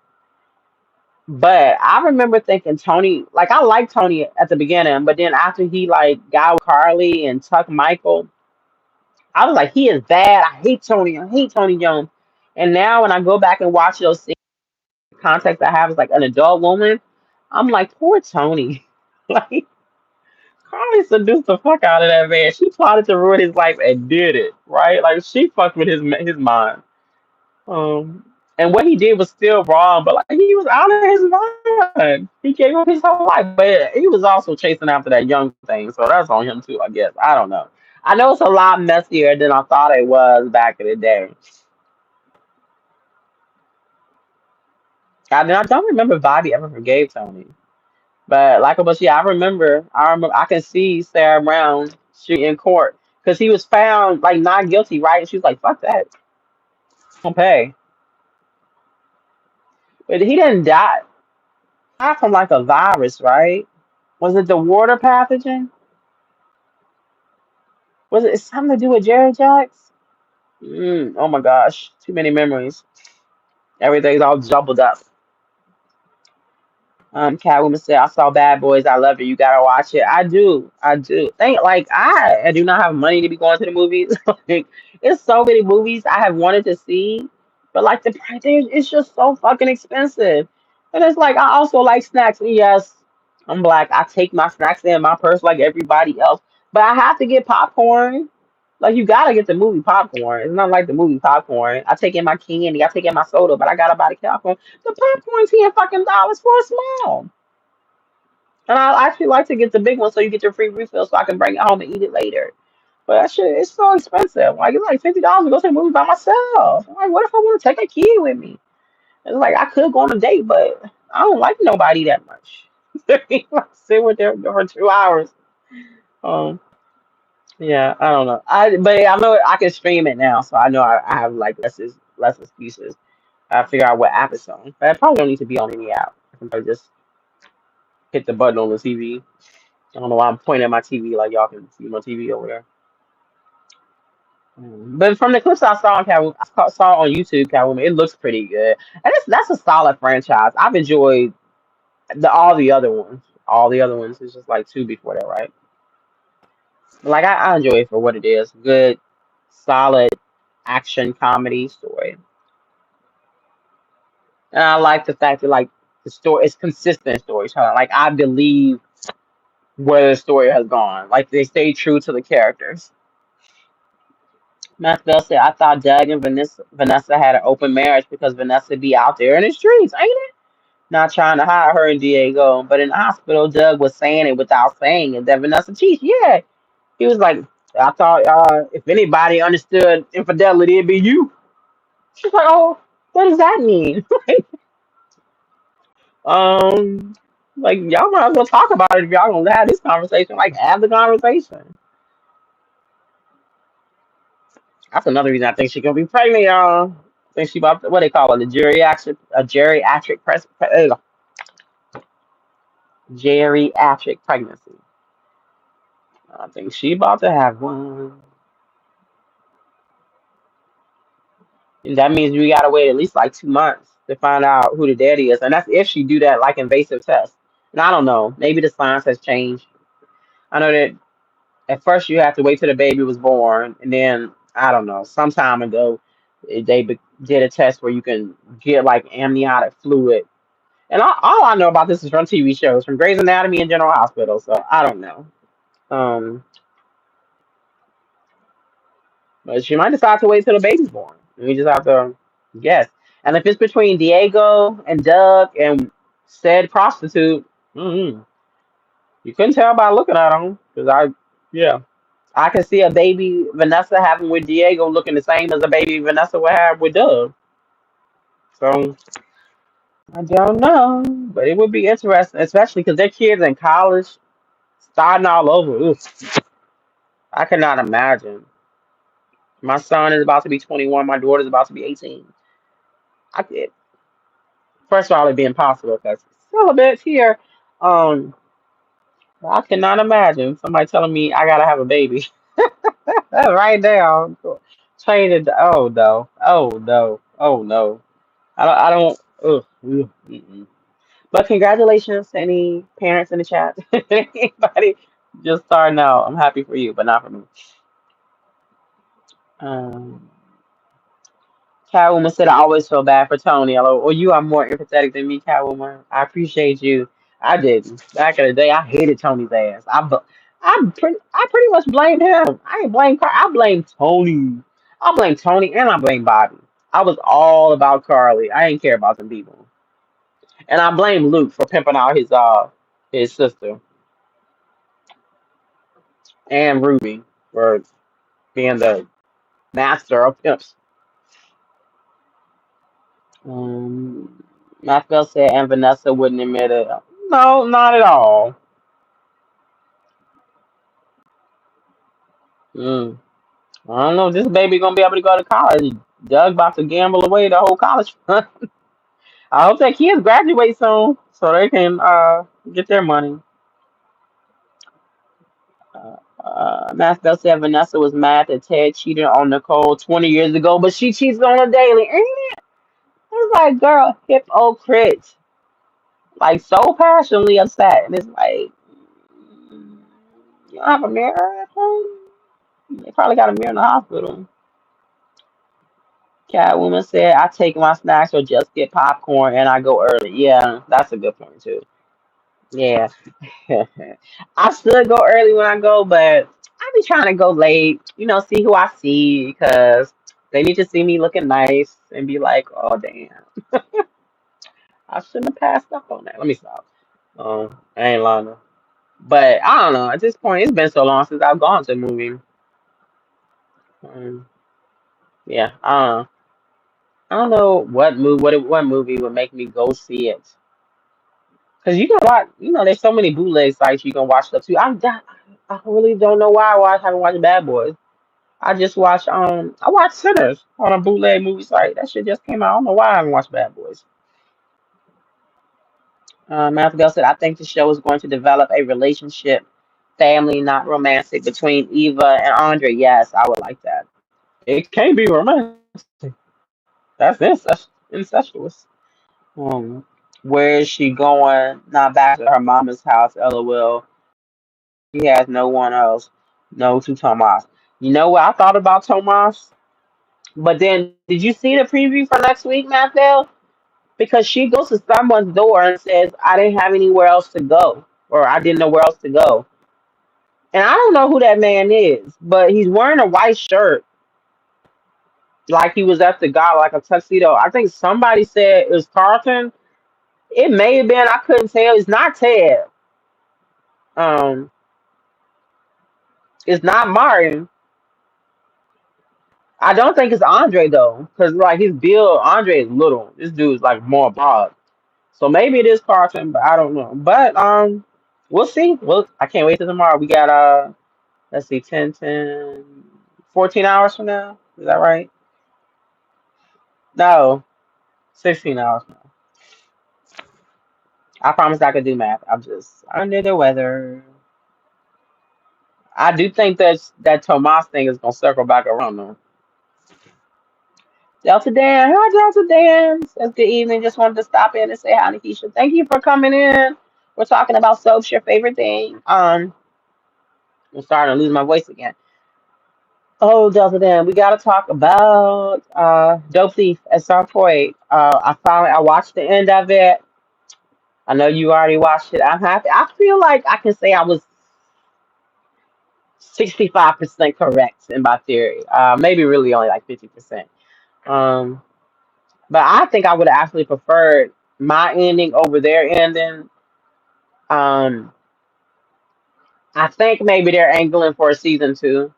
But I remember thinking Tony, like I liked Tony at the beginning, but then after he like got with Carly and Tuck Michael, I was like, he is bad. I hate Tony. I hate Tony Jones. And now when I go back and watch those scenes, the context I have as like an adult woman, I'm like, poor Tony. Like, Carly seduced the fuck out of that man. She plotted to ruin his life and did it, right? Like she fucked with his mind. And what he did was still wrong, but like he was out of his mind. He gave up his whole life, but he was also chasing after that young thing, so that's on him too, I guess. I don't know. I know it's a lot messier than I thought it was back in the day. I don't remember if Bobby ever forgave Tony, but like, but yeah, I remember. I remember. I can see Sarah Brown shooting in court because he was found like not guilty, right? And she was like, "Fuck that, don't pay." But he didn't die. Not from like a virus, right? Was it the water pathogen? Was it something to do with Jerry Jacks? Oh my gosh, too many memories. Everything's all jumbled up. Catwoman said, "I saw Bad Boys. I love it. You gotta watch it." I do. I do. Think like I do not have money to be going to the movies. Like, it's so many movies I have wanted to see, but like the price it's just so fucking expensive. And it's like I also like snacks. And yes, I'm black. I take my snacks in my purse like everybody else, but I have to get popcorn. Like you gotta get the movie popcorn. It's not like the movie popcorn. I take in my candy. I take in my soda, but I gotta buy the popcorn. The popcorn's $10 for a small. And I actually like to get the big one so you get your free refill so I can bring it home and eat it later. But that shit is so expensive. Like it's like $50 to go to the movie by myself. I'm like, what if I want to take a kid with me? It's like I could go on a date, but I don't like nobody that much. Sit with them for 2 hours. Um, yeah, I don't know. But I know I can stream it now, so I know I have like less excuses. I figure out what app it's on. But I probably don't need to be on any app. I can probably just hit the button on the TV. I don't know why I'm pointing at my TV like y'all can see my TV over there. But from the clips I saw on saw on YouTube, Catwoman, it looks pretty good, and that's a solid franchise. I've enjoyed all the other ones. All the other ones is just like two before that, right? Like I enjoy it for what it is. Good, solid action comedy story, and I like the fact that like the story is consistent storytelling. Like I believe where the story has gone. Like they stay true to the characters. Matt Bell said, I thought Doug and Vanessa had an open marriage because Vanessa be out there in the streets, ain't it? Not trying to hide her and Diego. But in the hospital, Doug was saying it without saying it that Vanessa cheats. Yeah. He was like, I thought if anybody understood infidelity, it'd be you. She's like, oh, what does that mean? um, like, y'all might as well talk about it if y'all gonna have this conversation. Like, have the conversation. That's another reason I think she gonna be pregnant, y'all. I think she about what they call it, a geriatric geriatric pregnancy. I think she about to have one. And that means we gotta wait at least like 2 months to find out who the daddy is, and that's if she do that like invasive test. And I don't know, maybe the science has changed. I know that at first you have to wait till the baby was born, and then I don't know, some time ago did a test where you can get like amniotic fluid. And all I know about this is from TV shows, from Grey's Anatomy and General Hospital. So I don't know. Um, but she might decide to wait till the baby's born. We just have to guess. And if it's between Diego and Doug and said prostitute, mm you couldn't tell by looking at them. Because yeah, I can see a baby Vanessa having with Diego looking the same as a baby Vanessa would have with Doug. So I don't know, but it would be interesting, especially because their kids in college, starting all over. Ooh, I cannot imagine. My son is about to be 21. My daughter's about to be 18. It, first of all, it'd be impossible because celibate here. Um, I cannot imagine somebody telling me I gotta have a baby right now. Change it. Oh no. Oh no. Oh no. I don't. I don't. Ugh, mm-mm. But congratulations to any parents in the chat. Anybody just starting out. I'm happy for you, but not for me. Um, Catwoman said, I always feel bad for Tony. Or you are more empathetic than me, Catwoman. I appreciate you. I didn't. Back in the day, I hated Tony's ass. I pretty much blamed him. I ain't blame Car. I blame Tony. I blame Tony and I blame Bobby. I was all about Carly. I ain't care about them people. And I blame Luke for pimping out his sister and Ruby for being the master of pimps. Um, Maxwell said, and Vanessa wouldn't admit it. No, not at all. Mm. I don't know. This baby gonna be able to go to college. Doug about to gamble away the whole college fund. I hope that kids graduate soon so they can get their money. Maxwell said Vanessa was mad that Ted cheated on Nicole 20 years ago, but she cheats on her daily. Ain't it? It's like, girl, hypocrite. Like, so passionately upset. And it's like, mm, you don't have a mirror at home? They probably got a mirror in the hospital. Catwoman said, I take my snacks or just get popcorn and I go early. Yeah, that's a good point, too. Yeah. I should go early when I go, but I be trying to go late, see who I see because they need to see me looking nice and be like, oh, damn, I shouldn't have passed up on that. Let me stop. I ain't lying. But I don't know. At this point, it's been so long since I've gone to a movie. Um, yeah, I don't know what movie would make me go see it. Cause you can watch, there's so many bootleg sites you can watch stuff too. I really don't know why I haven't watched Bad Boys. I watched Sinners on a bootleg movie site. That shit just came out. I don't know why I haven't watched Bad Boys. Matthew said, I think the show is going to develop a relationship, family, not romantic, between Eva and Andre. Yes, I would like that. It can't be romantic. That's incestuous. Um, where is she going? Not back to her mama's house. LOL. He has no one else. No to Tomas. You know what I thought about Tomas? But then, did you see the preview for next week, Matthew? Because she goes to someone's door and says, I didn't have anywhere else to go, or I didn't know where else to go. And I don't know who that man is, but he's wearing a white shirt like he was at the gala, like a tuxedo. I think somebody said it was Carlton. It may have been, I couldn't tell. It's not Ted. Um, it's not Martin. I don't think it's Andre though, because like his build, Andre is little. This dude's like more broad. So maybe it is Carlton, but I don't know. But we'll see. Well, I can't wait till tomorrow. We got let's see, 14 hours from now. Is that right? No, 16 hours from now. I promised I could do math. I'm just under the weather. I do think that Tomas thing is gonna circle back around though. Delta Dan, hi Delta Dan. Says good evening. Just wanted to stop in and say hi, Nikisha. Thank you for coming in. We're talking about soaps, your favorite thing. I'm starting to lose my voice again. Oh, Delta Dan, we gotta talk about Dope Thief at some point. I watched the end of it. I know you already watched it. I'm happy. I feel like I can say I was 65% correct in my theory. Maybe really only like 50%. Um, but I think I would have actually preferred my ending over their ending. Um, I think maybe they're angling for a season two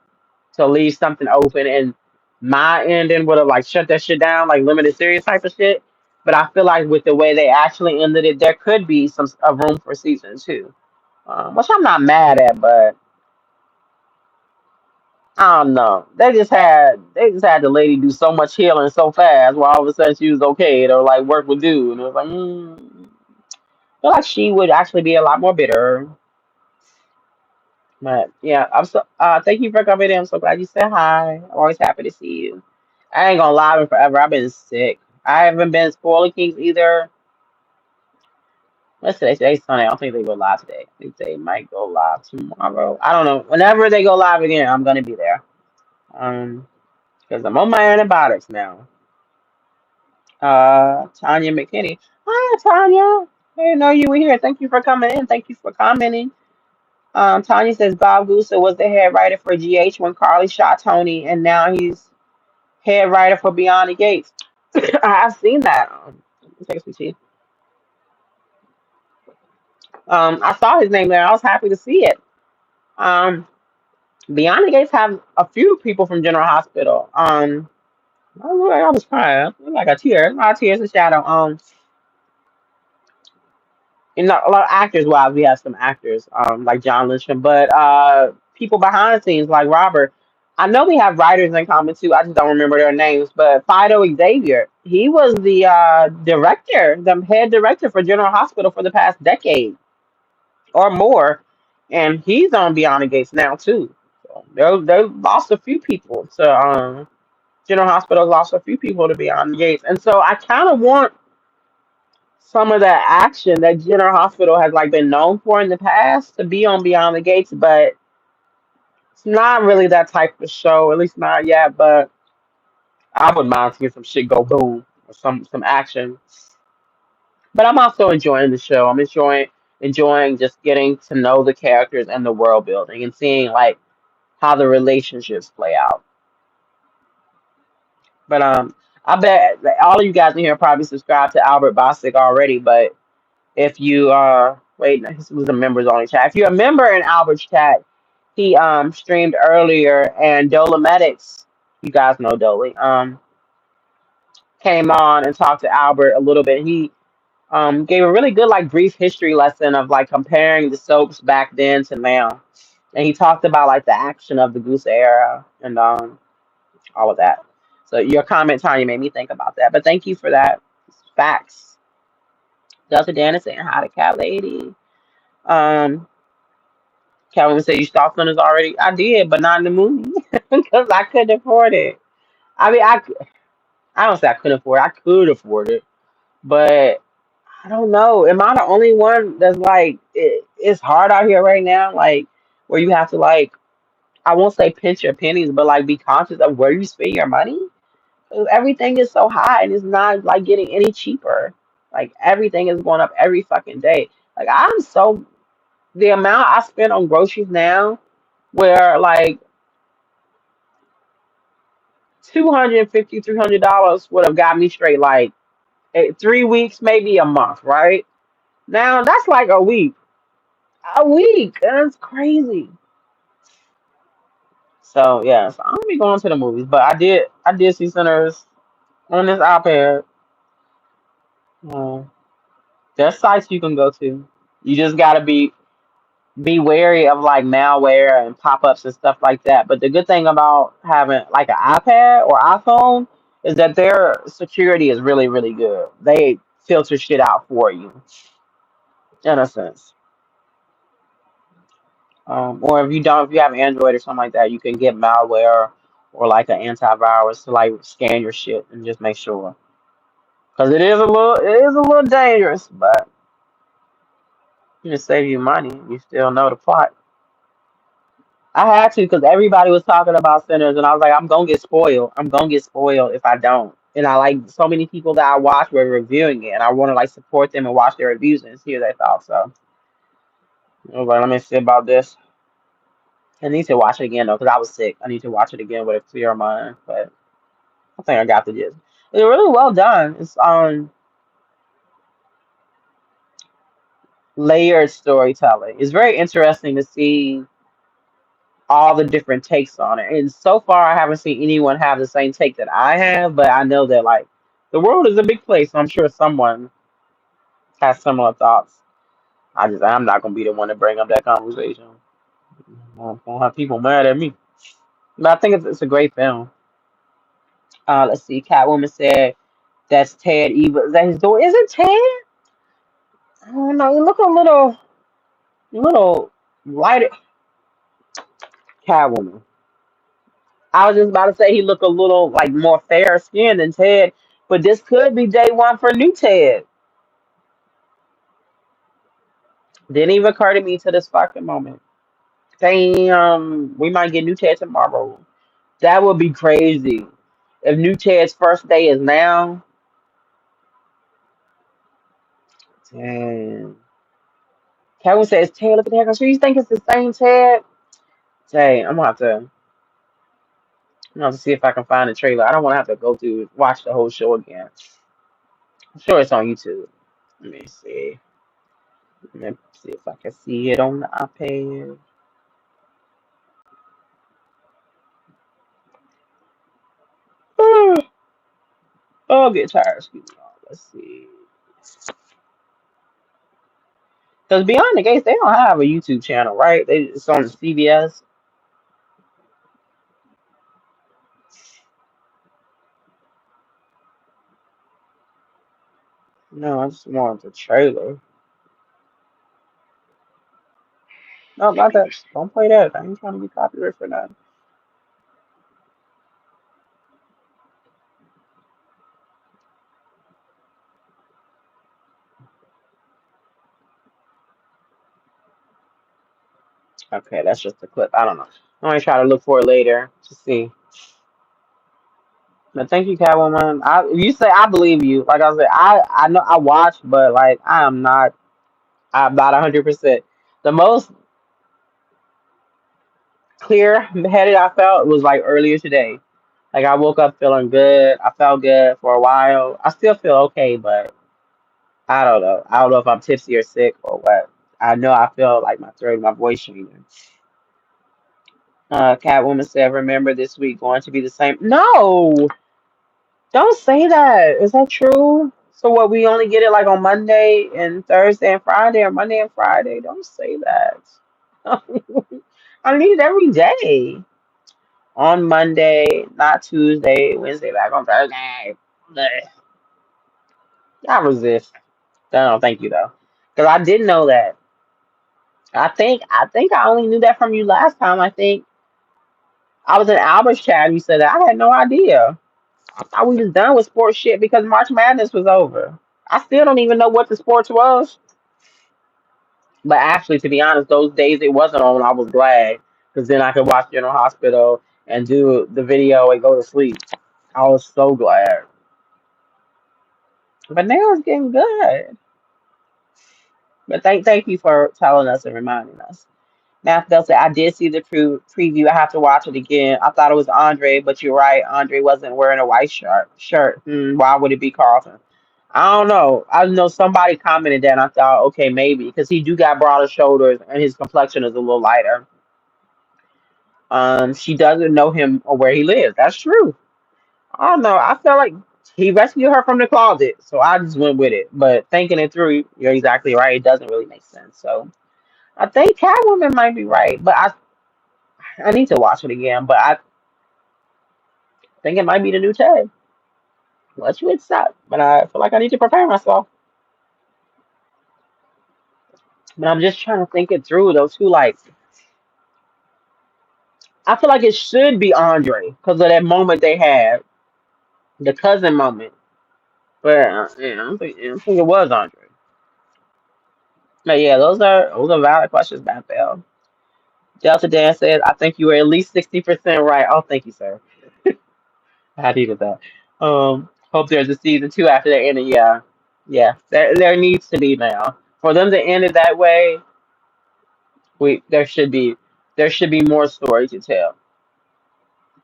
to leave something open, and my ending would have like shut that shit down, like limited series type of shit. But I feel like with the way they actually ended it, there could be some a room for season two, which I'm not mad at, but I don't know. They just had the lady do so much healing so fast, while all of a sudden she was okay to like work with dude, and it was like, I feel like she would actually be a lot more bitter. But yeah, I'm so thank you for coming in. I'm so glad you said hi. I'm always happy to see you. I ain't gonna lie in forever. I've been sick. I haven't been spoiler kings either. Let's say today's Sunday. I don't think they go live today. I think they might go live tomorrow. I don't know. Whenever they go live again, I'm gonna be there. Um because I'm on my antibiotics now. Tanya McKinney. Hi, Tanya. I didn't know you were here. Thank you for coming in. Thank you for commenting. Tanya says Bob Gusa was the head writer for GH when Carly shot Tony, and now he's head writer for Beyond the Gates. I've seen that. Text me, Chief. I saw his name there. I was happy to see it. Um, Beyond the Gates have a few people from General Hospital. I was crying. Like a tear. A lot of tears in shadow. And a lot of actors wise, we have some actors, like John Lynchman, but people behind the scenes like Robert. I know we have writers in common too. I just don't remember their names. But Fido Xavier, he was the director, the head director for General Hospital for the past decade or more, and he's on Beyond the Gates now too. So they lost a few people to General Hospital lost a few people to Beyond the Gates, and so I kind of want some of that action that General Hospital has like been known for in the past to be on Beyond the Gates, but it's not really that type of show, at least not yet. But I would mind seeing some shit go boom or some action. But I'm also enjoying the show. I'm enjoying just getting to know the characters and the world building and seeing like how the relationships play out. But I bet that all of you guys in here probably subscribe to Albert Bostic already, but if you wait, no, this was a members only chat. If you're a member in Albert's chat, he streamed earlier and Dolomedics, you guys know Dolly, came on and talked to Albert a little bit. He gave a really good like brief history lesson of like comparing the soaps back then to now. And he talked about like the action of the Goose era and all of that. So your comment, Tanya, made me think about that. But thank you for that. Facts. Delta Dan is saying hi to Cat Lady. Um, Calvin said you saw Flinders already. I did, but not in the movie because I couldn't afford it. I mean, I don't say I couldn't afford it. I could afford it, but I don't know. Am I the only one that's like it's hard out here right now? Like where you have to like I won't say pinch your pennies, but like be conscious of where you spend your money. 'Cause everything is so high and it's not like getting any cheaper. Like everything is going up every fucking day. Like I'm so the amount I spend on groceries now, where like 250 $300 would have got me straight like 3 weeks, maybe a month, right? Now that's like a week. That's crazy. So yeah, so I'm gonna be going to the movies, but I did see Sinners on this iPad. Um, there's sites you can go to. You just gotta be wary of like malware and pop-ups and stuff like that. But the good thing about having like an iPad or iPhone is that their security is really, really good. They filter shit out for you in a sense. Or if you have Android or something like that, you can get malware or like an antivirus to like scan your shit and just make sure. Because it is a little dangerous, but you just save you money. You still know the plot. I had to because everybody was talking about Sinners, and I was like, I'm gonna get spoiled. I'm gonna get spoiled if I don't. And I like so many people that I watch were reviewing it, and I want to like support them and watch their reviews and hear their thoughts. So I was like, let me see about this. I need to watch it again though, because I was sick. I need to watch it again with a clear mind. But I think I got the gist. It's really well done. It's layered storytelling. It's very interesting to see all the different takes on it. And so far, I haven't seen anyone have the same take that I have, but I know that like the world is a big place. So I'm sure someone has similar thoughts. I'm not gonna be the one to bring up that conversation. I don't have people mad at me. But I think it's a great film. Let's see. Catwoman said that's Ted Eva. Is that his door? Is it Ted? I don't know. You look a little lighter. Catwoman. I was just about to say he looked a little like more fair skinned than Ted, but this could be day one for new Ted. Didn't even occur to me to this fucking moment. Damn, we might get new Ted tomorrow. That would be crazy. If new Ted's first day is now, dang. Kevin says, Ted, look at the heck. So you think it's the same Ted? Dang, I'm gonna have to see if I can find the trailer. I don't want to have to go through watch the whole show again. I'm sure it's on YouTube. Let me see. Let me see if I can see it on the iPad. Oh, I'm getting tired. Excuse me. Let's see. Because Beyond the Gates, they don't have a YouTube channel, right? It's on CBS. No, I just want the trailer. No, not that. Don't play that. I ain't trying to be copyright for that. Okay, that's just a clip. I don't know. I'm gonna try to look for it later to see. But thank you, Catwoman. You say I believe you. Like I said, I know I watched, but like I'm not 100%. The most clear headed I felt was like earlier today. Like I woke up feeling good. I felt good for a while. I still feel okay, but I don't know. I don't know if I'm tipsy or sick or what. I know I feel like my throat, my voice changing. Catwoman said, "Remember this week going to be the same." No, don't say that. Is that true? So what? We only get it like on Monday and Thursday and Friday, or Monday and Friday. Don't say that. I need it every day. On Monday, not Tuesday, Wednesday, back on Thursday. Bleh. I resist. No, thank you though, because I didn't know that. I think I only knew that from you last time. I think I was in Albert's chat and you said that. I had no idea. I thought we was done with sports shit because March Madness was over. I still don't even know what the sports was. But actually, to be honest, those days it wasn't on. I was glad because then I could watch General Hospital and do the video and go to sleep. I was so glad. But now it's getting good. But thank you for telling us and reminding us. Math Bell said, I did see the preview. I have to watch it again. I thought it was Andre, but you're right. Andre wasn't wearing a white shirt. Why would it be Carlton? I don't know. I know somebody commented that and I thought, okay, maybe. Because he do got broader shoulders and his complexion is a little lighter. She doesn't know him or where he lives. That's true. I don't know. I feel like he rescued her from the closet. So I just went with it. But thinking it through, you're exactly right. It doesn't really make sense. So I think Catwoman might be right. But I need to watch it again, but I think it might be the new Ted. Let's switch that. But I feel like I need to prepare myself. But I'm just trying to think it through. Those two, like, I feel like it should be Andre because of that moment they had, the cousin moment. But yeah, I don't think it was Andre. But yeah, those are valid questions, Bethel. Delta Dan says, I think you were at least 60% right. Oh, thank you, sir. I needed that. Hope there's a season two after that ending. Yeah, yeah. There needs to be now. For them to end it that way, we there should be more story to tell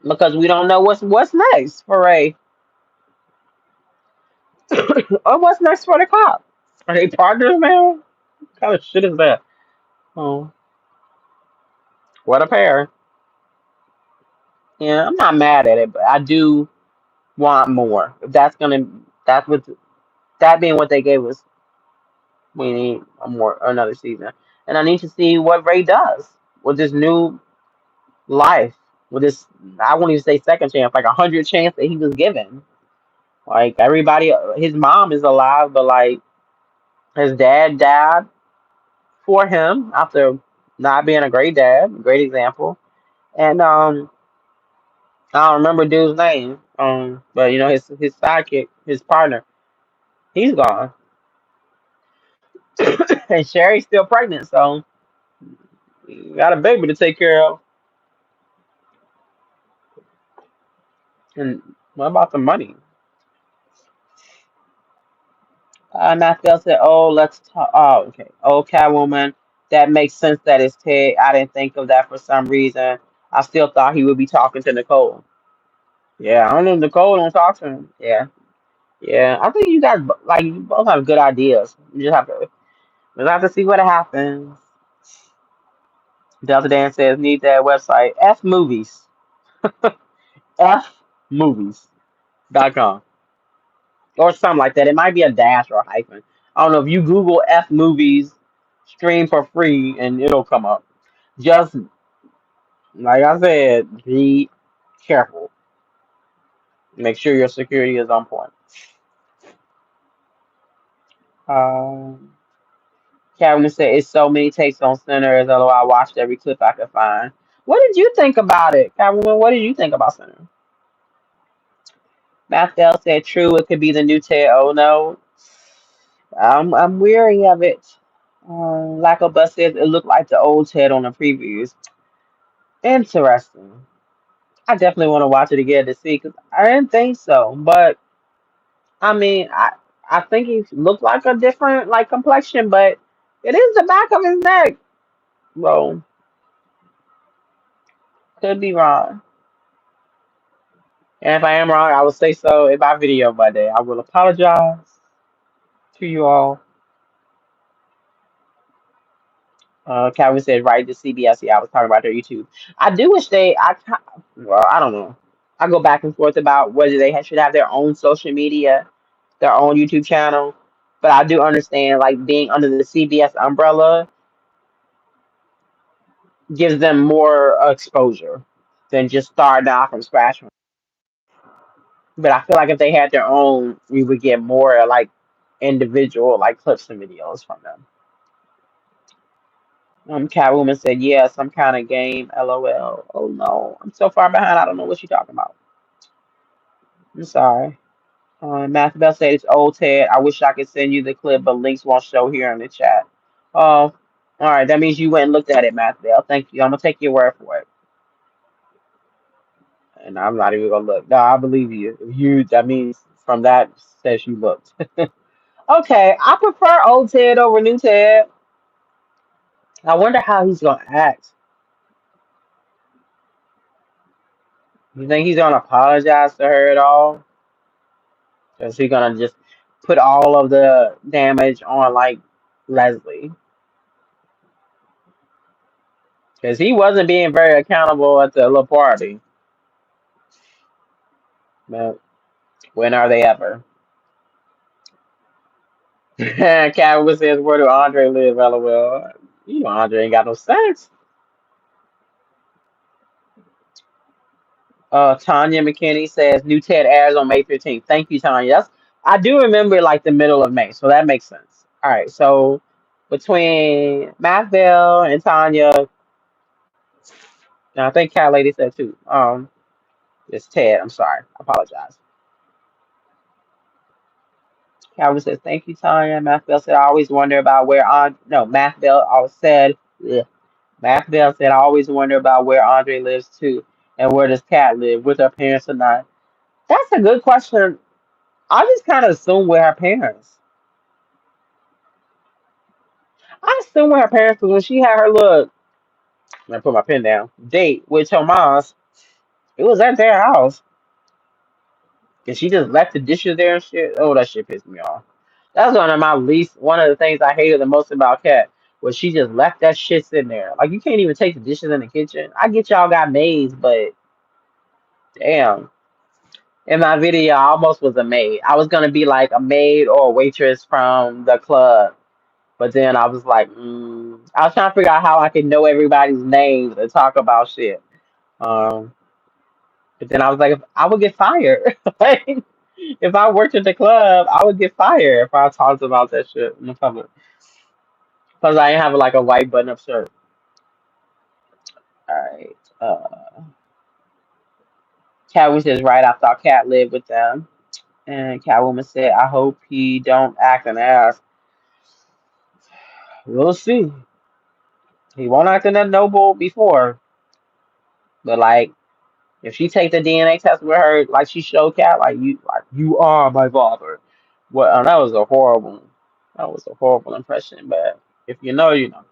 because we don't know what's next for Ray or what's next for the cop. Are they partners now? What kind of shit is that? Oh, what a pair. Yeah, I'm not mad at it, but I do want more. If that's what that being what they gave us, we need another season, and I need to see what Ray does with this new life, with this I won't even say second chance, like 100 chance that he was given. Like everybody, his mom is alive, but like his dad died for him after not being a great dad, great example. And I don't remember dude's name. But you know his sidekick, his partner, he's gone, and Sherry's still pregnant, so got a baby to take care of. And What about the money? Matthew said, "Oh, let's talk." Oh, okay. Oh, Catwoman. That makes sense. That is Ted. I didn't think of that for some reason. I still thought he would be talking to Nicole. Yeah, I don't know. Nicole don't talk to him. Yeah, yeah. I think you guys like you both have good ideas. You just have to see what happens. Delta Dan says, "Need that website. F movies. F movies.com or something like that. It might be a dash or a hyphen. I don't know. If you Google F movies, stream for free, and it'll come up. Just like I said, be careful. Make sure your security is on point." Um, Kevin said, "It's so many takes on Sinners. Although I watched every clip I could find." What did you think about it, Kevin? What did you think about Sinners? Mattel said, "True, it could be the new Ted." Oh no, I'm weary of it. Lack Bus says it looked like the old Ted on the previews. Interesting. I definitely want to watch it again to see because I didn't think so. But I mean, I think he looked like a different like complexion, but it is the back of his neck. Well, could be wrong. And if I am wrong, I will say so in my video Monday. I will apologize to you all. Calvin said, right to CBS. Yeah, I was talking about their YouTube. I do wish well, I don't know. I go back and forth about whether should have their own social media, their own YouTube channel. But I do understand, like, being under the CBS umbrella gives them more exposure than just starting out from scratch. But I feel like if they had their own, we would get more, like, individual, like, clips and videos from them. Catwoman said, yeah, some kind of game. LOL. Oh no, I'm so far behind. I don't know what you're talking about. I'm sorry. Matthew Bell said it's old Ted. I wish I could send you the clip, but links won't show here in the chat. Oh, all right. That means you went and looked at it, Matthew Bell. Thank you. I'm gonna take your word for it, and I'm not even gonna look. No, I believe you. If you, that means from that says you looked. Okay, I prefer old Ted over new Ted. I wonder how he's gonna act. You think he's gonna apologize to her at all? Is he gonna just put all of the damage on like Leslie? Because he wasn't being very accountable at the little party. But when are they ever? Catwoman says, "Where do Andre live?" LOL. You know Andre ain't got no sense. Tanya McKinney says, "New Ted airs on May 15th." Thank you, Tanya. I do remember like the middle of May, so that makes sense. All right, so between Mathville and Tanya, and I think Cat Lady said too. It's Ted. I'm sorry. I apologize. Calvin says, "Thank you, Tanya." Mathville said, "I always wonder about where on." No, Mathville always said. Ugh. Mathville said, "I always wonder about where Andre lives too, and where does Cat live, with her parents or not." That's a good question. I just kind of assume with her parents. I assume with her parents because when she had her look, I put my pen down, date with her mom's, it was at their house. And she just left the dishes there and shit. Oh, that shit pissed me off. That's one of the things I hated the most about Kat was she just left that shit sitting there. Like you can't even take the dishes in the kitchen. I get y'all got maids, but damn. In my video, I almost was a maid. I was gonna be like a maid or a waitress from the club, but then I was like, I was trying to figure out how I could know everybody's names and talk about shit. Um, but then I was like, I would get fired. Like, if I worked at the club, I would get fired if I talked about that shit in the public. Because I ain't have like a white button up shirt. All right. Catwoman says, right, I thought Cat lived with them. And Catwoman said, I hope he don't act an ass. We'll see. He won't act in that noble before. But like, If she take the DNA test with her, like she showed Cat, like you are my father. Well, that was a horrible impression. But if you know, you know.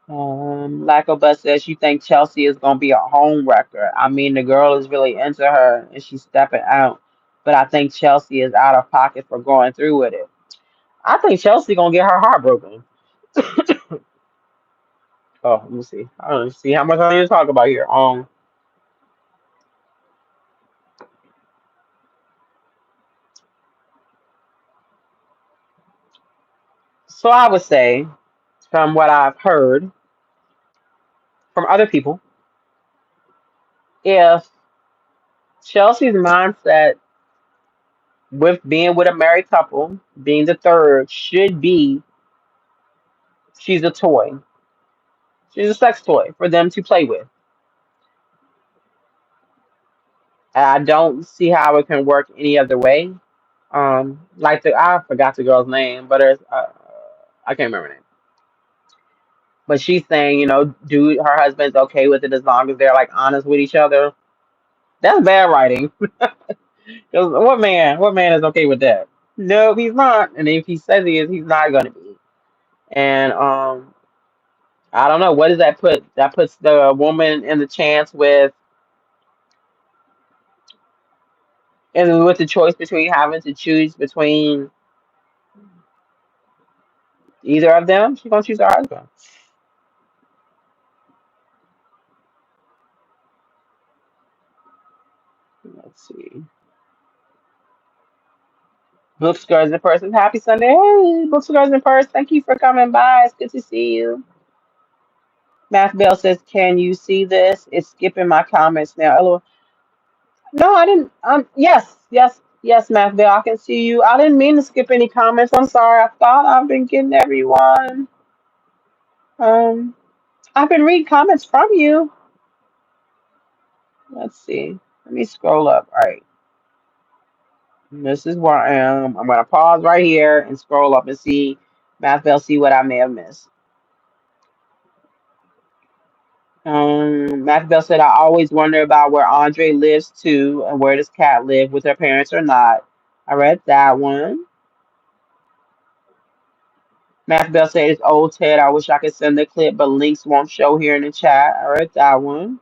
Lack Bus says she thinks Chelsea is gonna be a home wrecker. I mean, the girl is really into her and she's stepping out, but I think Chelsea is out of pocket for going through with it. I think Chelsea gonna get her heart broken. Oh, let me see. I don't see how much I need to talk about here. So I would say, from what I've heard from other people, if Chelsea's mindset with being with a married couple, being the third, should be she's a toy. She's a sex toy for them to play with. And I don't see how it can work any other way. Like I forgot the girl's name, but I can't remember her name. But she's saying, you know, dude, her husband's okay with it as long as they're like honest with each other. That's bad writing. 'Cause what man is okay with that? No, he's not. And if he says he is, he's not gonna be. And I don't know. What does that put? That puts the woman in the chance with, and with the choice between having to choose between either of them. She's gonna choose her husband. Let's see. Books, Girls, in Person. Happy Sunday. Hey, Books, Girls, in Person. Thank you for coming by. It's good to see you. Math Bell says, can you see this? It's skipping my comments now. LOL. No, I didn't. Yes, yes, yes, Math Bell. I can see you. I didn't mean to skip any comments. I'm sorry. I thought I've been getting everyone. Um, I've been reading comments from you. Let's see. Let me scroll up. All right. This is where I am. I'm going to pause right here and scroll up and see, Math Bell, see what I may have missed. Matthew Bell said, I always wonder about where Andre lives too, and where does Kat live, with her parents or not. I read that one. Matthew Bell said, it's old Ted. I wish I could send the clip, but links won't show here in the chat. I read that one.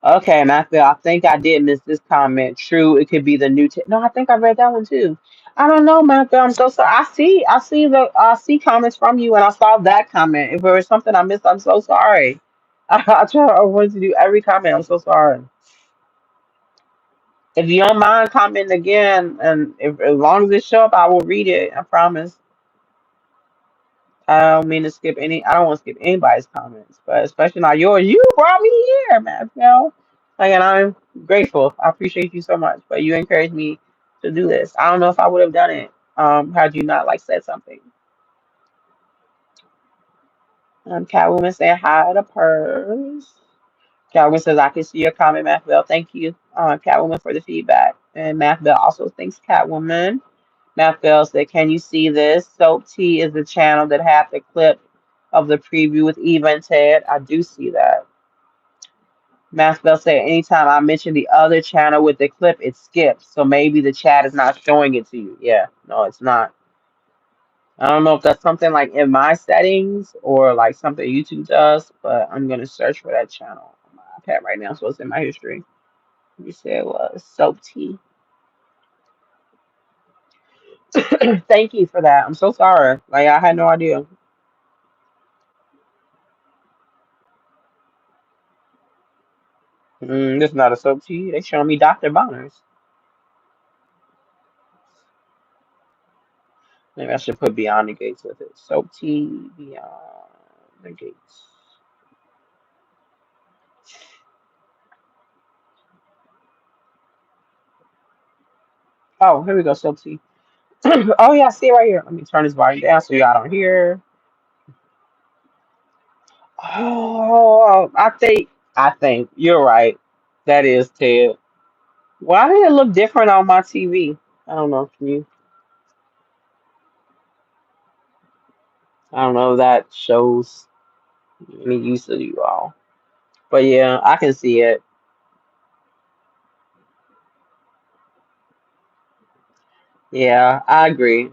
Okay, Matthew Bell, I think I did miss this comment. True, it could be the new Ted. No, I think I read that one too. I don't know, Matthew Bell. I'm so sorry. I see comments from you, and I saw that comment. If there was something I missed, I'm so sorry. I wanted to do every comment. I'm so sorry. If you don't mind commenting again, and if as long as it show up, I will read it. I promise. I don't mean to skip any. I don't want to skip anybody's comments, but especially not yours. You brought me here, man. You know, like, and I'm grateful. I appreciate you so much. But you encouraged me to do this. I don't know if I would have done it. Had you not like said something. Catwoman saying hi to Purse. Catwoman says I can see your comment, Mathville. Thank you, Catwoman, for the feedback. And Mathville also thanks Catwoman. Matt Bell said, can you see this? Soap Tea is the channel that had the clip of the preview with Eva and Ted. I do see that. Matt Bell said, anytime I mention the other channel with the clip, it skips. So maybe the chat is not showing it to you. Yeah, no, it's not. I don't know if that's something like in my settings or like something YouTube does, but I'm going to search for that channel on my iPad right now. So it's in my history. You said it was Soap Tea. Thank you for that. I'm so sorry. Like, I had no idea. This is not a soap tea. They showing me Dr. Bonners. Maybe I should put Beyond the Gates with it. Soap tea Beyond the Gates. Oh, here we go. Soap tea. Oh yeah, I see it right here. Let me turn this volume down so y'all don't hear. Oh, I think you're right. That is Ted. Why did it look different on my TV? I don't know. Can you? I don't know if that shows any use of you all. But yeah, I can see it. Yeah, I agree.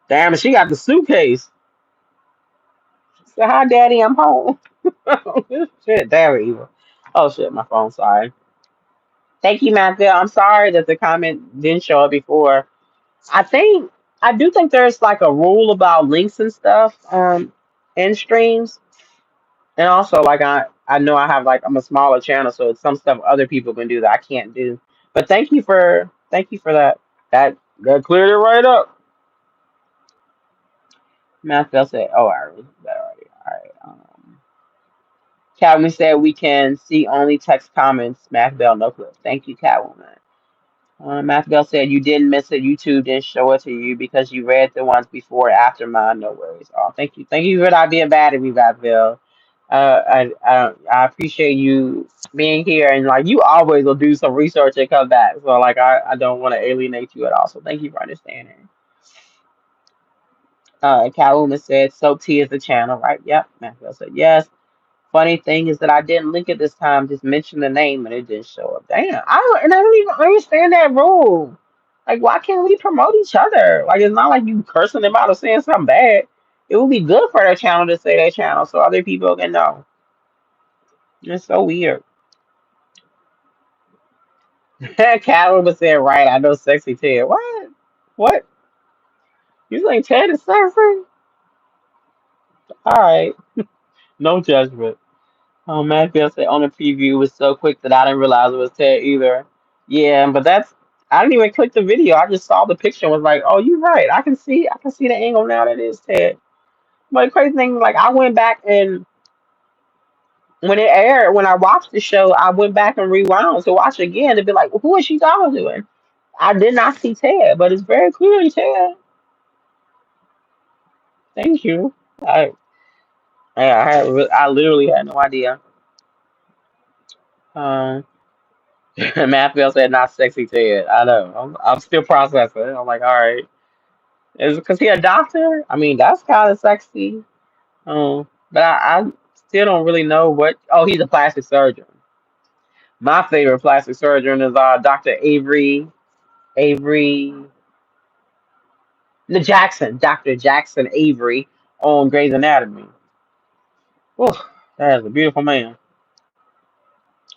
Damn, she got the suitcase. So hi, Daddy, I'm home. Shit, very evil. Oh shit, my phone. Sorry. Thank you, Matthew. I'm sorry that the comment didn't show up before. I think I do think there's like a rule about links and stuff in streams, and also like I know I have like I'm a smaller channel, so it's some stuff other people can do that I can't do. But thank you for that. That cleared it right up. Matthew said, "Oh, I already that already. All right. Catwoman said we can see only text comments. Math Bell, no clip. Thank you, Catwoman. Math Bell said you didn't miss it. YouTube didn't show it to you because you read the ones before or after mine. No worries. Oh, thank you. Thank you for not being bad at me, Math Bell. I appreciate you being here and like you always will do some research and come back. So like I don't want to alienate you at all. So thank you for understanding. Catwoman said Soap Tea is the channel, right? Yep. Math Bell said yes. Funny thing is that I didn't link it this time. Just mentioned the name and it didn't show up. Damn, I don't even understand that rule. Like, why can't we promote each other? Like, it's not like you cursing them out or saying something bad. It would be good for their channel to say their channel so other people can know. It's so weird. Catherine was saying, right, I know sexy Ted. What? What? You think Ted is sexy? All right, no judgment. Oh man, said on the preview was so quick that I didn't realize it was Ted either. Yeah, but that's I didn't even click the video. I just saw the picture and was like, oh, you're right. I can see the angle now that is Ted. But the crazy thing, like I went back and when it aired, when I watched the show, I went back and rewound to watch it again to be like, who is she talking to? And I did not see Ted, but it's very clearly Ted. Thank you. I I literally had no idea. Um, Matthew said not sexy Ted. I know. I'm still processing. I'm like, all right. Is it because he a doctor? I mean, that's kind of sexy. But I still don't really know what. Oh, he's a plastic surgeon. My favorite plastic surgeon is Dr. Avery the Jackson, Dr. Jackson Avery on Grey's Anatomy. Oh, that is a beautiful man.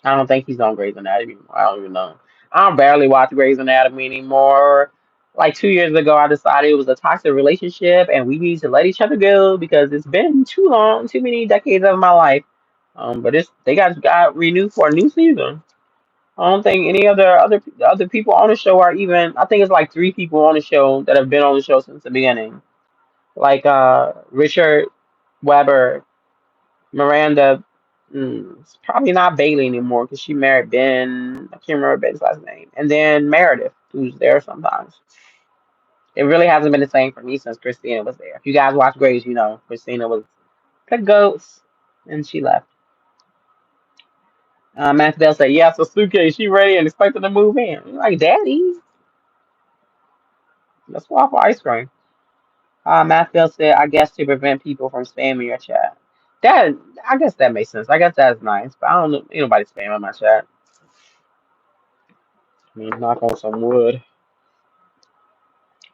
I don't think he's on Grey's Anatomy anymore. I don't even know. I don't barely watch Grey's Anatomy anymore. Like 2 years ago, I decided it was a toxic relationship and we need to let each other go because it's been too long, too many decades of my life. But they got renewed for a new season. I don't think any other people on the show are even. I think it's like three people on the show that have been on the show since the beginning. Like Richard Weber, Miranda. It's probably not Bailey anymore because she married Ben. I can't remember Ben's last name. And then Meredith, who's there sometimes. It really hasn't been the same for me since Christina was there. If you guys watch Grace, you know Christina was the goats, and she left. Matthew Bell said, "Yeah, so suitcase, she ready and expected to move in." I'm like, Daddy, let's swap for ice cream. Matthew said, "I guess to prevent people from spamming your chat." That I guess that makes sense. I guess that's nice, but I don't know. Ain't nobody spamming my chat. I mean, knock on some wood.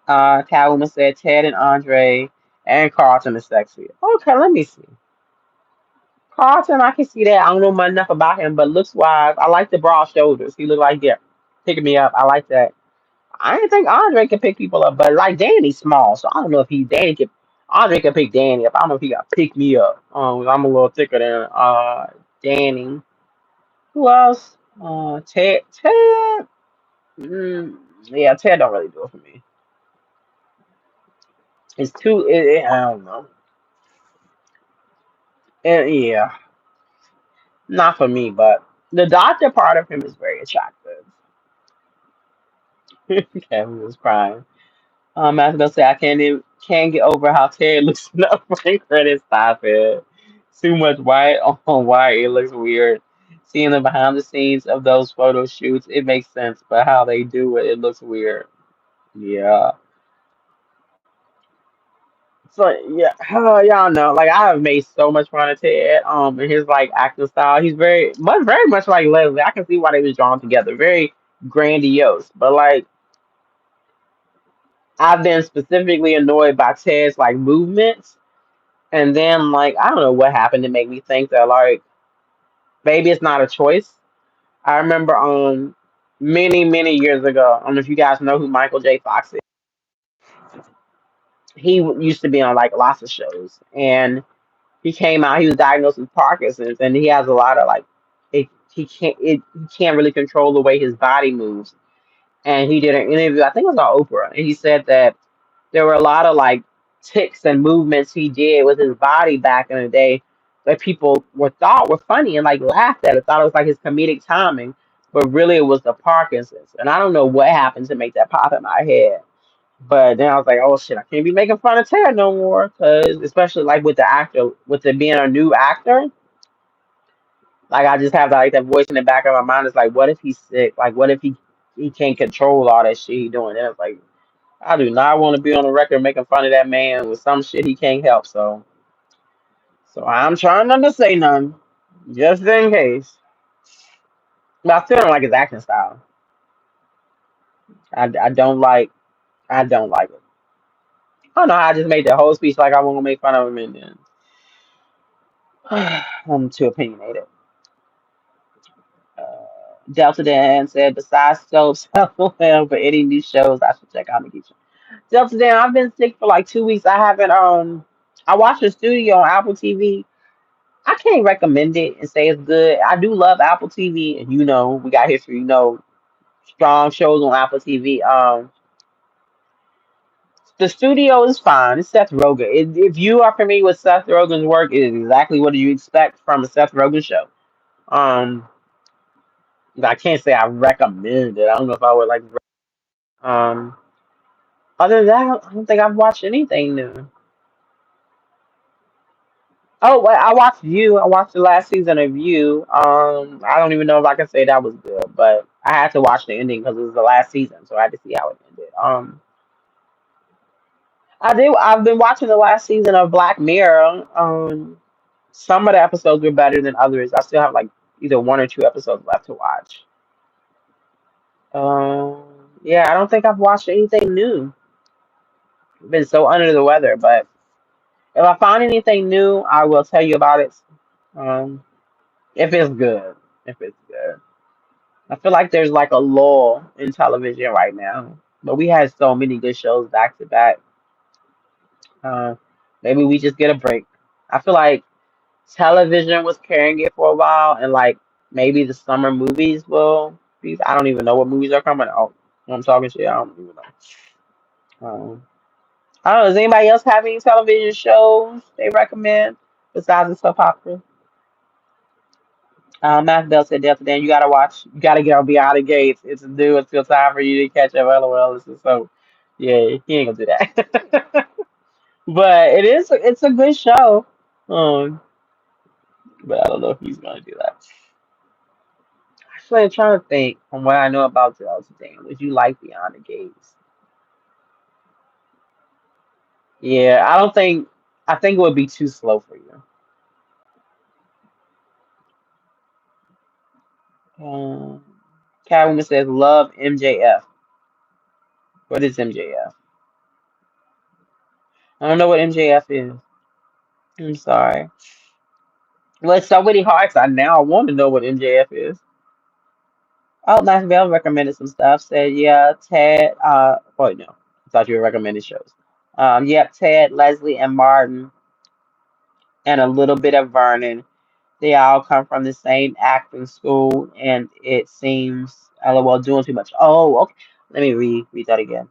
Catwoman said Ted and Andre and Carlton is sexy. Okay, let me see. Carlton, I can see that. I don't know much enough about him, but looks wise, I like the broad shoulders. He look like yeah, picking me up. I like that. I didn't think Andre could pick people up, but like Danny's small, so I don't know if he Danny could. Andre could pick Danny up. I don't know if he got pick me up. I'm a little thicker than Danny. Who else? Ted. Mm, yeah, Ted don't really do it for me. It's too. I don't know. Yeah, not for me. But the doctor part of him is very attractive. Kevin was crying. I was gonna say I can't get over how Terry looks in the Frank credit. Stop it. Too much white on white. It looks weird. Seeing the behind the scenes of those photo shoots, it makes sense, but how they do it, it looks weird. Yeah. So yeah, y'all know. Like I have made so much fun of Ted. And his like acting style. He's very much like Leslie. I can see why they was drawn together. Very grandiose. But like I've been specifically annoyed by Ted's like movements. And then like I don't know what happened to make me think that like maybe it's not a choice. I remember many years ago. I don't know if you guys know who Michael J. Fox is. Used to be on like lots of shows, and he came out. He was diagnosed with Parkinson's, and he has a lot of like he can't really control the way his body moves. And he did an interview. I think it was on Oprah, and he said that there were a lot of like ticks and movements he did with his body back in the day that people were thought were funny and like laughed at it, thought it was like his comedic timing, but really it was the Parkinson's. And I don't know what happened to make that pop in my head. But then I was like, oh shit, I can't be making fun of Ted no more, because especially like with the actor, with it being a new actor, like I just have like that voice in the back of my mind. It's like, what if he's sick? Like, what if he can't control all that shit he doing? And it's like, I do not want to be on the record making fun of that man with some shit he can't help. So I'm trying not to say none, just in case. But I still don't like his acting style. I don't like. I don't like it. I don't know. I just made the whole speech like I want to make fun of him, and then I'm too opinionated. Uh, Delta Dan said, besides soaps, well, for any new shows, I should check out the kitchen. Delta Dan, I've been sick for like 2 weeks. I haven't. I watched the studio on Apple TV. I can't recommend it and say it's good. I do love Apple TV, and you know we got history. You know, strong shows on Apple TV. The studio is fine. It's Seth Rogen. If you are familiar with Seth Rogen's work, it is exactly what you expect from a Seth Rogen show. Um, I can't say I recommend it. I don't know if I would like. Um, Other than that, I don't think I've watched anything new. Oh, well, I watched You. I watched the last season of You. I don't even know if I can say that was good, but I had to watch the ending because it was the last season, so I had to see how it ended. I did. I've been watching the last season of Black Mirror. Some of the episodes were better than others. I still have like either one or two episodes left to watch. Um, yeah, I don't think I've watched anything new. I've been so under the weather, but if I find anything new, I will tell you about it. Um, if it's good, if it's good. I feel like there's like a lull in television right now, but we had so many good shows back to back. Uh, Maybe we just get a break. I feel like television was carrying it for a while, and like maybe the summer movies will be. I don't even know what movies are coming out. I'm talking shit. I don't even know. I don't know. Does anybody else have any television shows they recommend besides the soap opera? Matt Bell said, Delta Dan, you gotta watch, you gotta get on Beyond the Gates. It's due until time for you to catch up. LOL. This is so, yeah, he ain't gonna do that. But it's a good show. Um, but I don't know if he's gonna do that. Actually, I'm trying to think from what I know about Delta Dan. Would you like Beyond the Gates? Yeah, I don't think, I think it would be too slow for you. Um, Catwoman says, love MJF. What is MJF? I don't know what MJF is. I'm sorry. Well, it's so many hearts. I now want to know what MJF is. Oh, Max Bell recommended some stuff. Said, yeah, Ted. Oh no, I thought you were recommending shows. Yep, Ted, Leslie, and Martin, and a little bit of Vernon. They all come from the same acting school, and it seems, LOL, doing too much. Oh, okay. Let me read that again.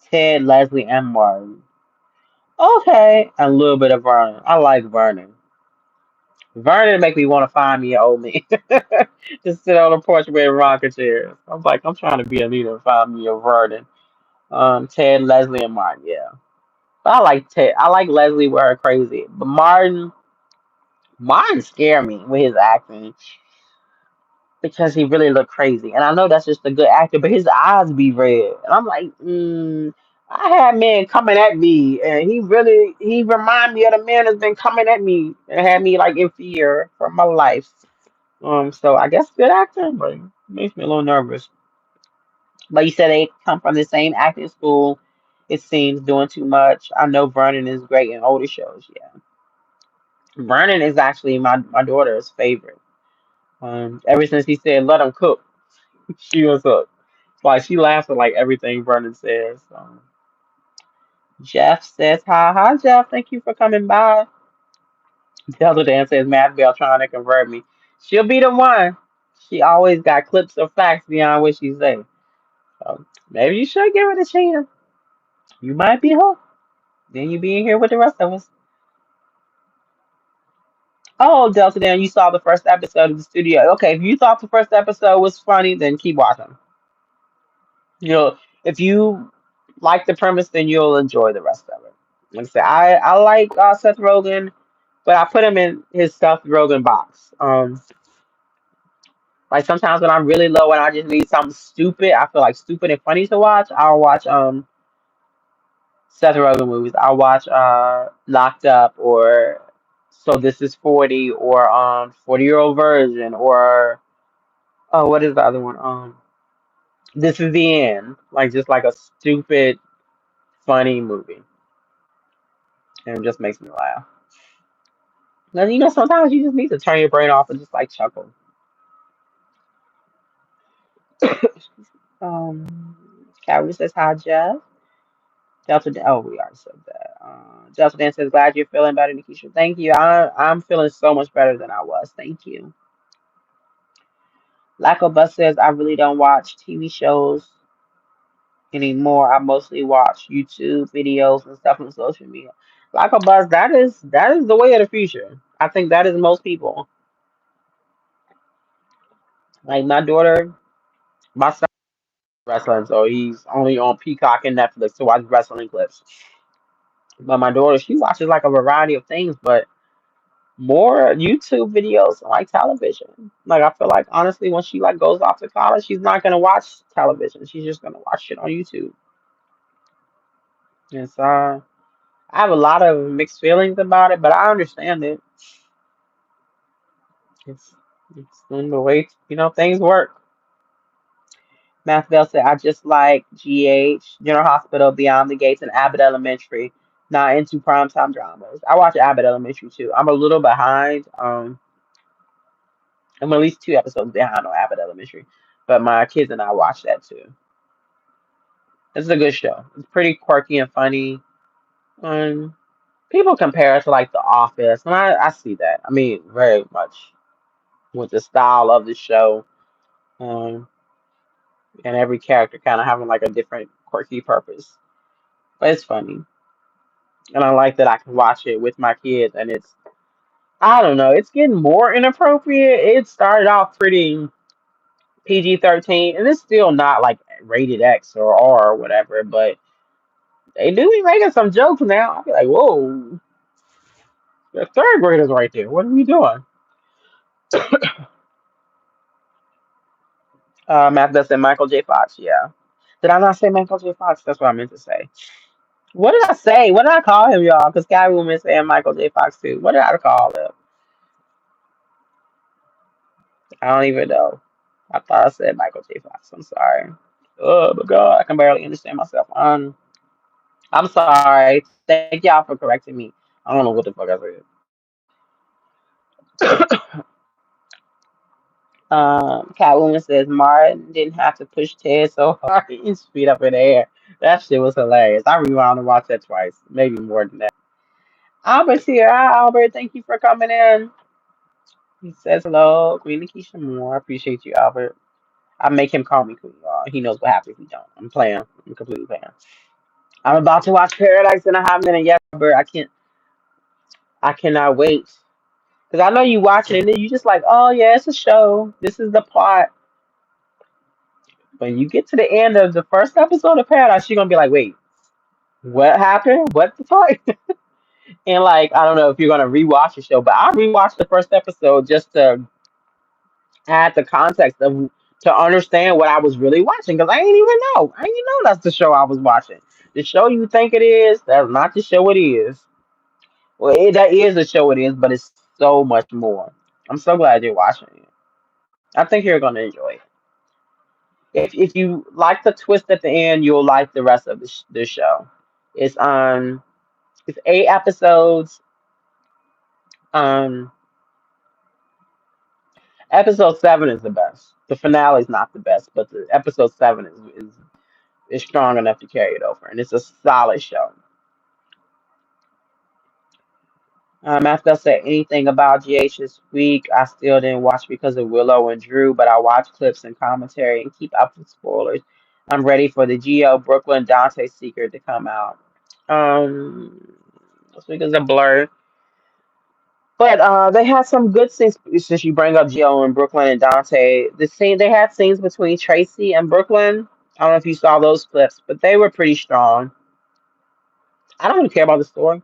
Ted, Leslie, and Martin. Okay, and a little bit of Vernon. I like Vernon. Vernon make me want to find me an old man. Just sit on the porch with a rocking chair. I'm like, I'm trying to be a leader and find me a Vernon. Ted, Leslie, and Martin, yeah. But I like Ted. I like Leslie with her crazy. But Martin scared me with his acting because he really looked crazy. And I know that's just a good actor, but his eyes be red. And I'm like, I had men coming at me, and he remind me of the man that's been coming at me and had me like in fear for my life. So I guess good actor, but it makes me a little nervous. But you said they come from the same acting school. It seems doing too much. I know Vernon is great in older shows. Yeah, Vernon is actually my daughter's favorite. Ever since he said "let him cook," she was hooked. Like she laughs at like everything Vernon says. Jeff says hi, hi Jeff. Thank you for coming by. Delta Dan says Matt Bell trying to convert me. She'll be the one. She always got clips of facts beyond what she say. So maybe you should give it a chance. You might be hooked. Then you be in here with the rest of us. Oh, Delta Dan, you saw the first episode of the studio. Okay, if you thought the first episode was funny, then keep watching. You'll if you like the premise, then you'll enjoy the rest of it. Like I said, I like Seth Rogen, but I put him in his Seth Rogen box. Like sometimes when I'm really low and I just need something stupid, I feel like stupid and funny to watch. I'll watch Seth Rogen movies. I'll watch Locked Up or So This Is 40 or 40-Year-Old Virgin or oh what is the other one? This Is the End. Like just like a stupid funny movie. And it just makes me laugh. And sometimes you just need to turn your brain off and just like chuckle. Calvin says hi Jeff. Delta Dan, oh, we already said that. Delta Dan says, glad you're feeling better, Nikisha. Thank you. I'm feeling so much better than I was. Thank you. Laco Bus says, I really don't watch TV shows anymore. I mostly watch YouTube videos and stuff on social media. Laco Bus, that is the way of the future. I think that is most people. Like my daughter, my son wrestling, so he's only on Peacock and Netflix to watch wrestling clips. But my daughter, she watches like a variety of things, but more YouTube videos than like television. Like I feel like honestly, when she like goes off to college, she's not gonna watch television. She's just gonna watch it on YouTube. And so I have a lot of mixed feelings about it, but I understand it. It's it's in the way things work. Mathville said, I just like GH, General Hospital, Beyond the Gates, and Abbott Elementary. Not into primetime dramas. I watch Abbott Elementary too. I'm a little behind. I'm at least 2 episodes behind on Abbott Elementary, but my kids and I watch that too. It's a good show. It's pretty quirky and funny. Um, People compare it to like The Office, and I see that. I mean, very much with the style of the show, um, and every character kind of having like a different quirky purpose. But it's funny, and I like that I can watch it with my kids, and I don't know, it's getting more inappropriate. It started off pretty PG-13, and it's still not like rated X or R or whatever, but they do be making some jokes now. I be like, whoa, the third graders right there. What are we doing? Matt does say Michael J. Fox. Yeah. Did I not say Michael J. Fox? That's what I meant to say. What did I say? What did I call him, y'all? Because Catwoman is saying Michael J. Fox too. What did I call him? I don't even know. I thought I said Michael J. Fox. I'm sorry. Oh my god, I can barely understand myself. I'm sorry. Thank y'all for correcting me. I don't know what the fuck I Catwoman says Martin didn't have to push Ted so hard his feet up in the air. That shit was hilarious. I rewound and watched that twice, maybe more than that. Albert's here. Hi, Albert. Thank you for coming in. He says hello, Queen Lakeisha Moore. I appreciate you, Albert. I make him call me Queen, y'all. He knows what happens if he don't. I'm playing. I'm completely playing. I'm about to watch Paradise in a hot minute. Yes, Albert. I cannot wait. Because I know you watching it and then you just like, oh yeah, it's a show. This is the plot. When you get to the end of the first episode of Paradise, you're gonna be like, wait, what happened? What the fuck? And like, I don't know if you're gonna rewatch the show, but I rewatched the first episode just to add the context of to understand what I was really watching because I didn't even know. I didn't even know that's the show I was watching. The show you think it is, that's not the show it is. Well, that is the show it is, but it's so much more. I'm so glad you're watching it. I think you're gonna enjoy it. If you like the twist at the end, you'll like the rest of the show. It's it's 8 episodes. Um, episode 7 is the best. The finale is not the best, but the episode 7 is strong enough to carry it over, and it's a solid show. After I said anything about GH this week, I still didn't watch because of Willow and Drew, but I watched clips and commentary and keep up with spoilers. I'm ready for the Geo Brooklyn Dante Secret to come out. This week is a blur. But they had some good scenes since you bring up Geo and Brooklyn and Dante. They had scenes between Tracy and Brooklyn. I don't know if you saw those clips, but they were pretty strong. I don't really care about the story,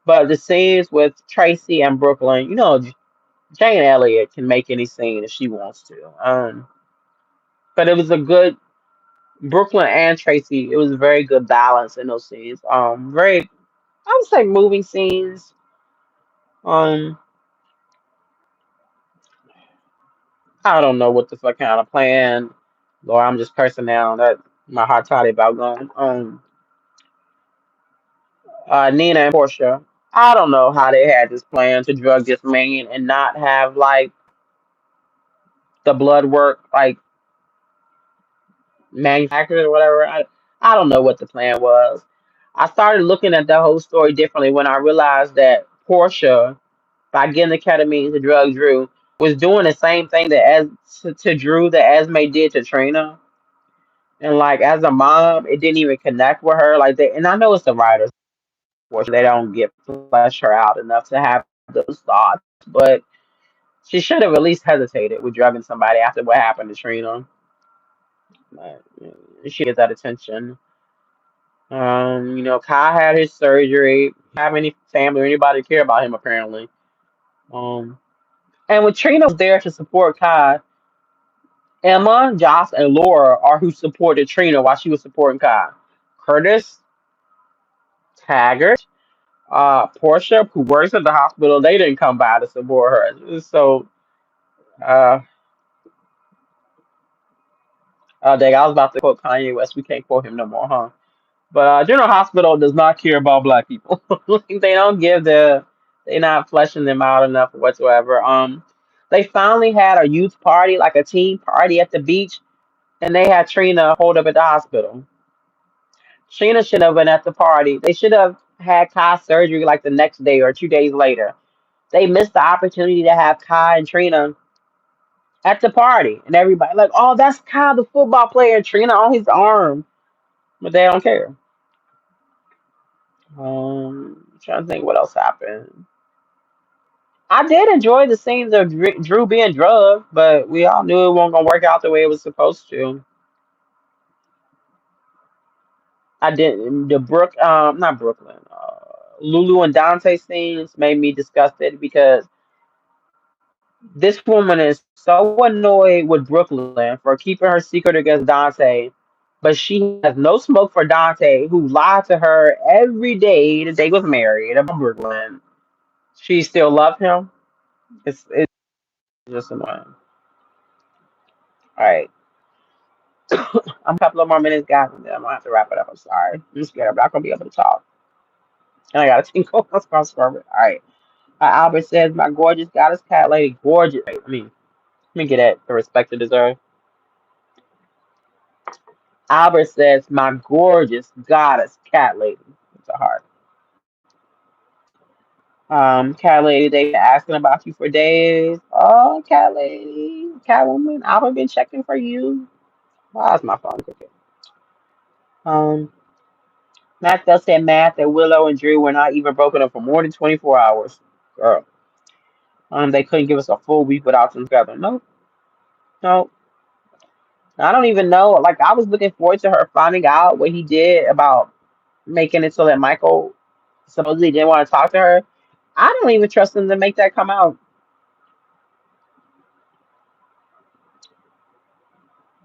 but the scenes with Tracy and Brooklyn, Jane Elliott can make any scene if she wants to. But it was a good Brooklyn and Tracy. It was a very good balance in those scenes. Very, I would say, moving scenes. Um, I don't know what the fuck kind of plan. Lord, I'm just cursing now. That my heart toddy about going. Nina and Portia. I don't know how they had this plan to drug this man and not have like the blood work like manufactured or whatever. I don't know what the plan was. I started looking at the whole story differently when I realized that Portia, by getting the ketamine to drug Drew, was doing the same thing that as to Drew that Esme did to Trina. And like as a mom, it didn't even connect with her like they. And I know it's the writers, Portia, they don't get flesh her out enough to have those thoughts, but she should have at least hesitated with drugging somebody after what happened to Trina. Like, she get that attention. Kai had his surgery. Have any family or anybody care about him apparently. Um, and when Trina was there to support Kai, Emma, Joss, and Laura are who supported Trina while she was supporting Kai. Curtis, Taggart, Portia, who works at the hospital, they didn't come by to support her. So, uh, dang, I was about to quote Kanye West. We can't quote him no more, huh? But General Hospital does not care about black people. They don't give they're not fleshing them out enough whatsoever. They finally had a youth party, like a teen party at the beach, and they had Trina hold up at the hospital. Trina should have been at the party. They should have had Kai surgery like the next day or 2 days later. They missed the opportunity to have Kai and Trina at the party, and everybody like, oh, that's Kai, the football player, Trina on his arm, but they don't care. Trying to think what else happened. I did enjoy the scenes of Drew being drugged, but we all knew it wasn't gonna work out the way it was supposed to. I didn't. Not Brooklyn. Lulu and Dante scenes made me disgusted because this woman is so annoyed with Brooklyn for keeping her secret against Dante, but she has no smoke for Dante, who lied to her every day that they was married about Brooklyn. She still loved him. It's just annoying. All right. I'm a couple of more minutes, guys, and then I'm gonna have to wrap it up. I'm sorry. I'm scared I'm not gonna be able to talk. And I gotta think on my scrubber. All right. Albert says, my gorgeous goddess cat lady, gorgeous. Wait, let me get at the respect it deserves. Albert says, my gorgeous goddess cat lady. It's a heart. Cat lady, they've been asking about you for days. Oh, cat lady, cat woman, Albert been checking for you. Why is my phone cooking? Um, Matt does say math that Willow and Drew were not even broken up for more than 24 hours. Girl. They couldn't give us a full week without them together. No, no. I don't even know. Like I was looking forward to her finding out what he did about making it so that Michael supposedly didn't want to talk to her. I don't even trust him to make that come out.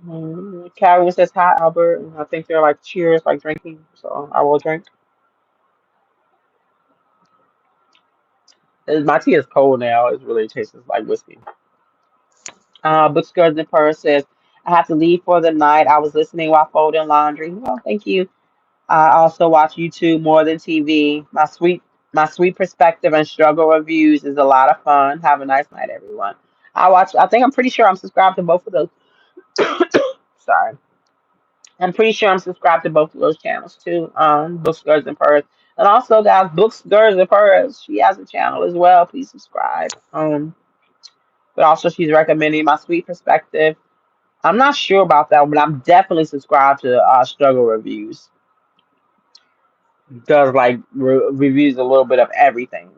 Calvin says hi, Albert. And I think they're like cheers, like drinking. So I will drink. My tea is cold now. It really tastes like whiskey. Bookstores and Purse says, I have to leave for the night. I was listening while folding laundry. Well, thank you. I also watch YouTube more than TV. My sweet perspective and struggle reviews is a lot of fun. Have a nice night, everyone. I think I'm pretty sure I'm subscribed to both of those. Sorry. I'm pretty sure I'm subscribed to both of those channels too. Books, Girls, and Purrs. And also, guys, Books, Girls, and Purrs. She has a channel as well. Please subscribe. But also she's recommending my sweet perspective. I'm not sure about that one, but I'm definitely subscribed to Struggle Reviews. Does like reviews a little bit of everything.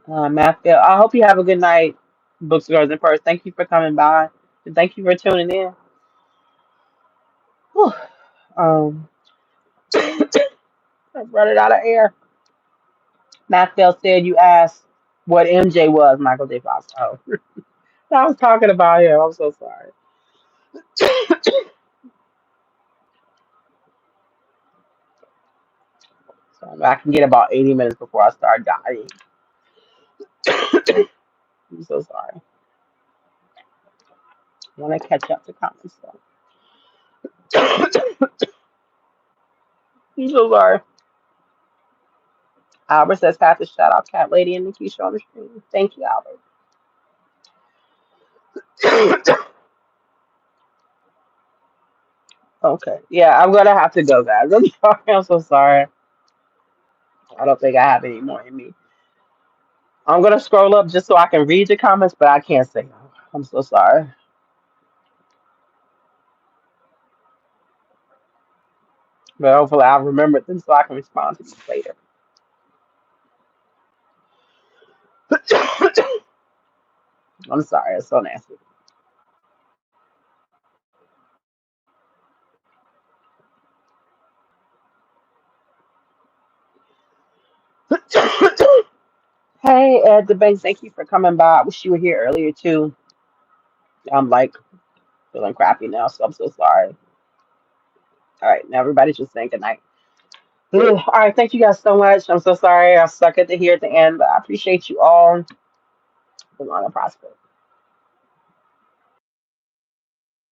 Matthew, I hope you have a good night, Books, Girls, and Purrs. Thank you for coming by. And thank you for tuning in. Whew. Um, I'm running out of air. Matthew said you asked what MJ was, Michael J. Fox. Oh, I was talking about him. I'm so sorry. So I can get about 80 minutes before I start dying. I'm so sorry. I want to catch up to comments though. I'm so sorry. Albert says, "Have to shout out Cat Lady and Nikisha on the stream." Thank you, Albert. Okay. Yeah, I'm gonna have to go, guys. I'm sorry. I'm so sorry. I don't think I have any more in me. I'm gonna scroll up just so I can read the comments, but I can't say no. I'm so sorry. But hopefully I'll remember them so I can respond to these later. I'm sorry, it's so nasty. Hey, Ed the Banks, thank you for coming by. I wish you were here earlier too. I'm like feeling crappy now, so I'm so sorry. All right, now everybody's just saying goodnight. All right, thank you guys so much. I'm so sorry I suck at the here at the end, but I appreciate you all. Long and prosper.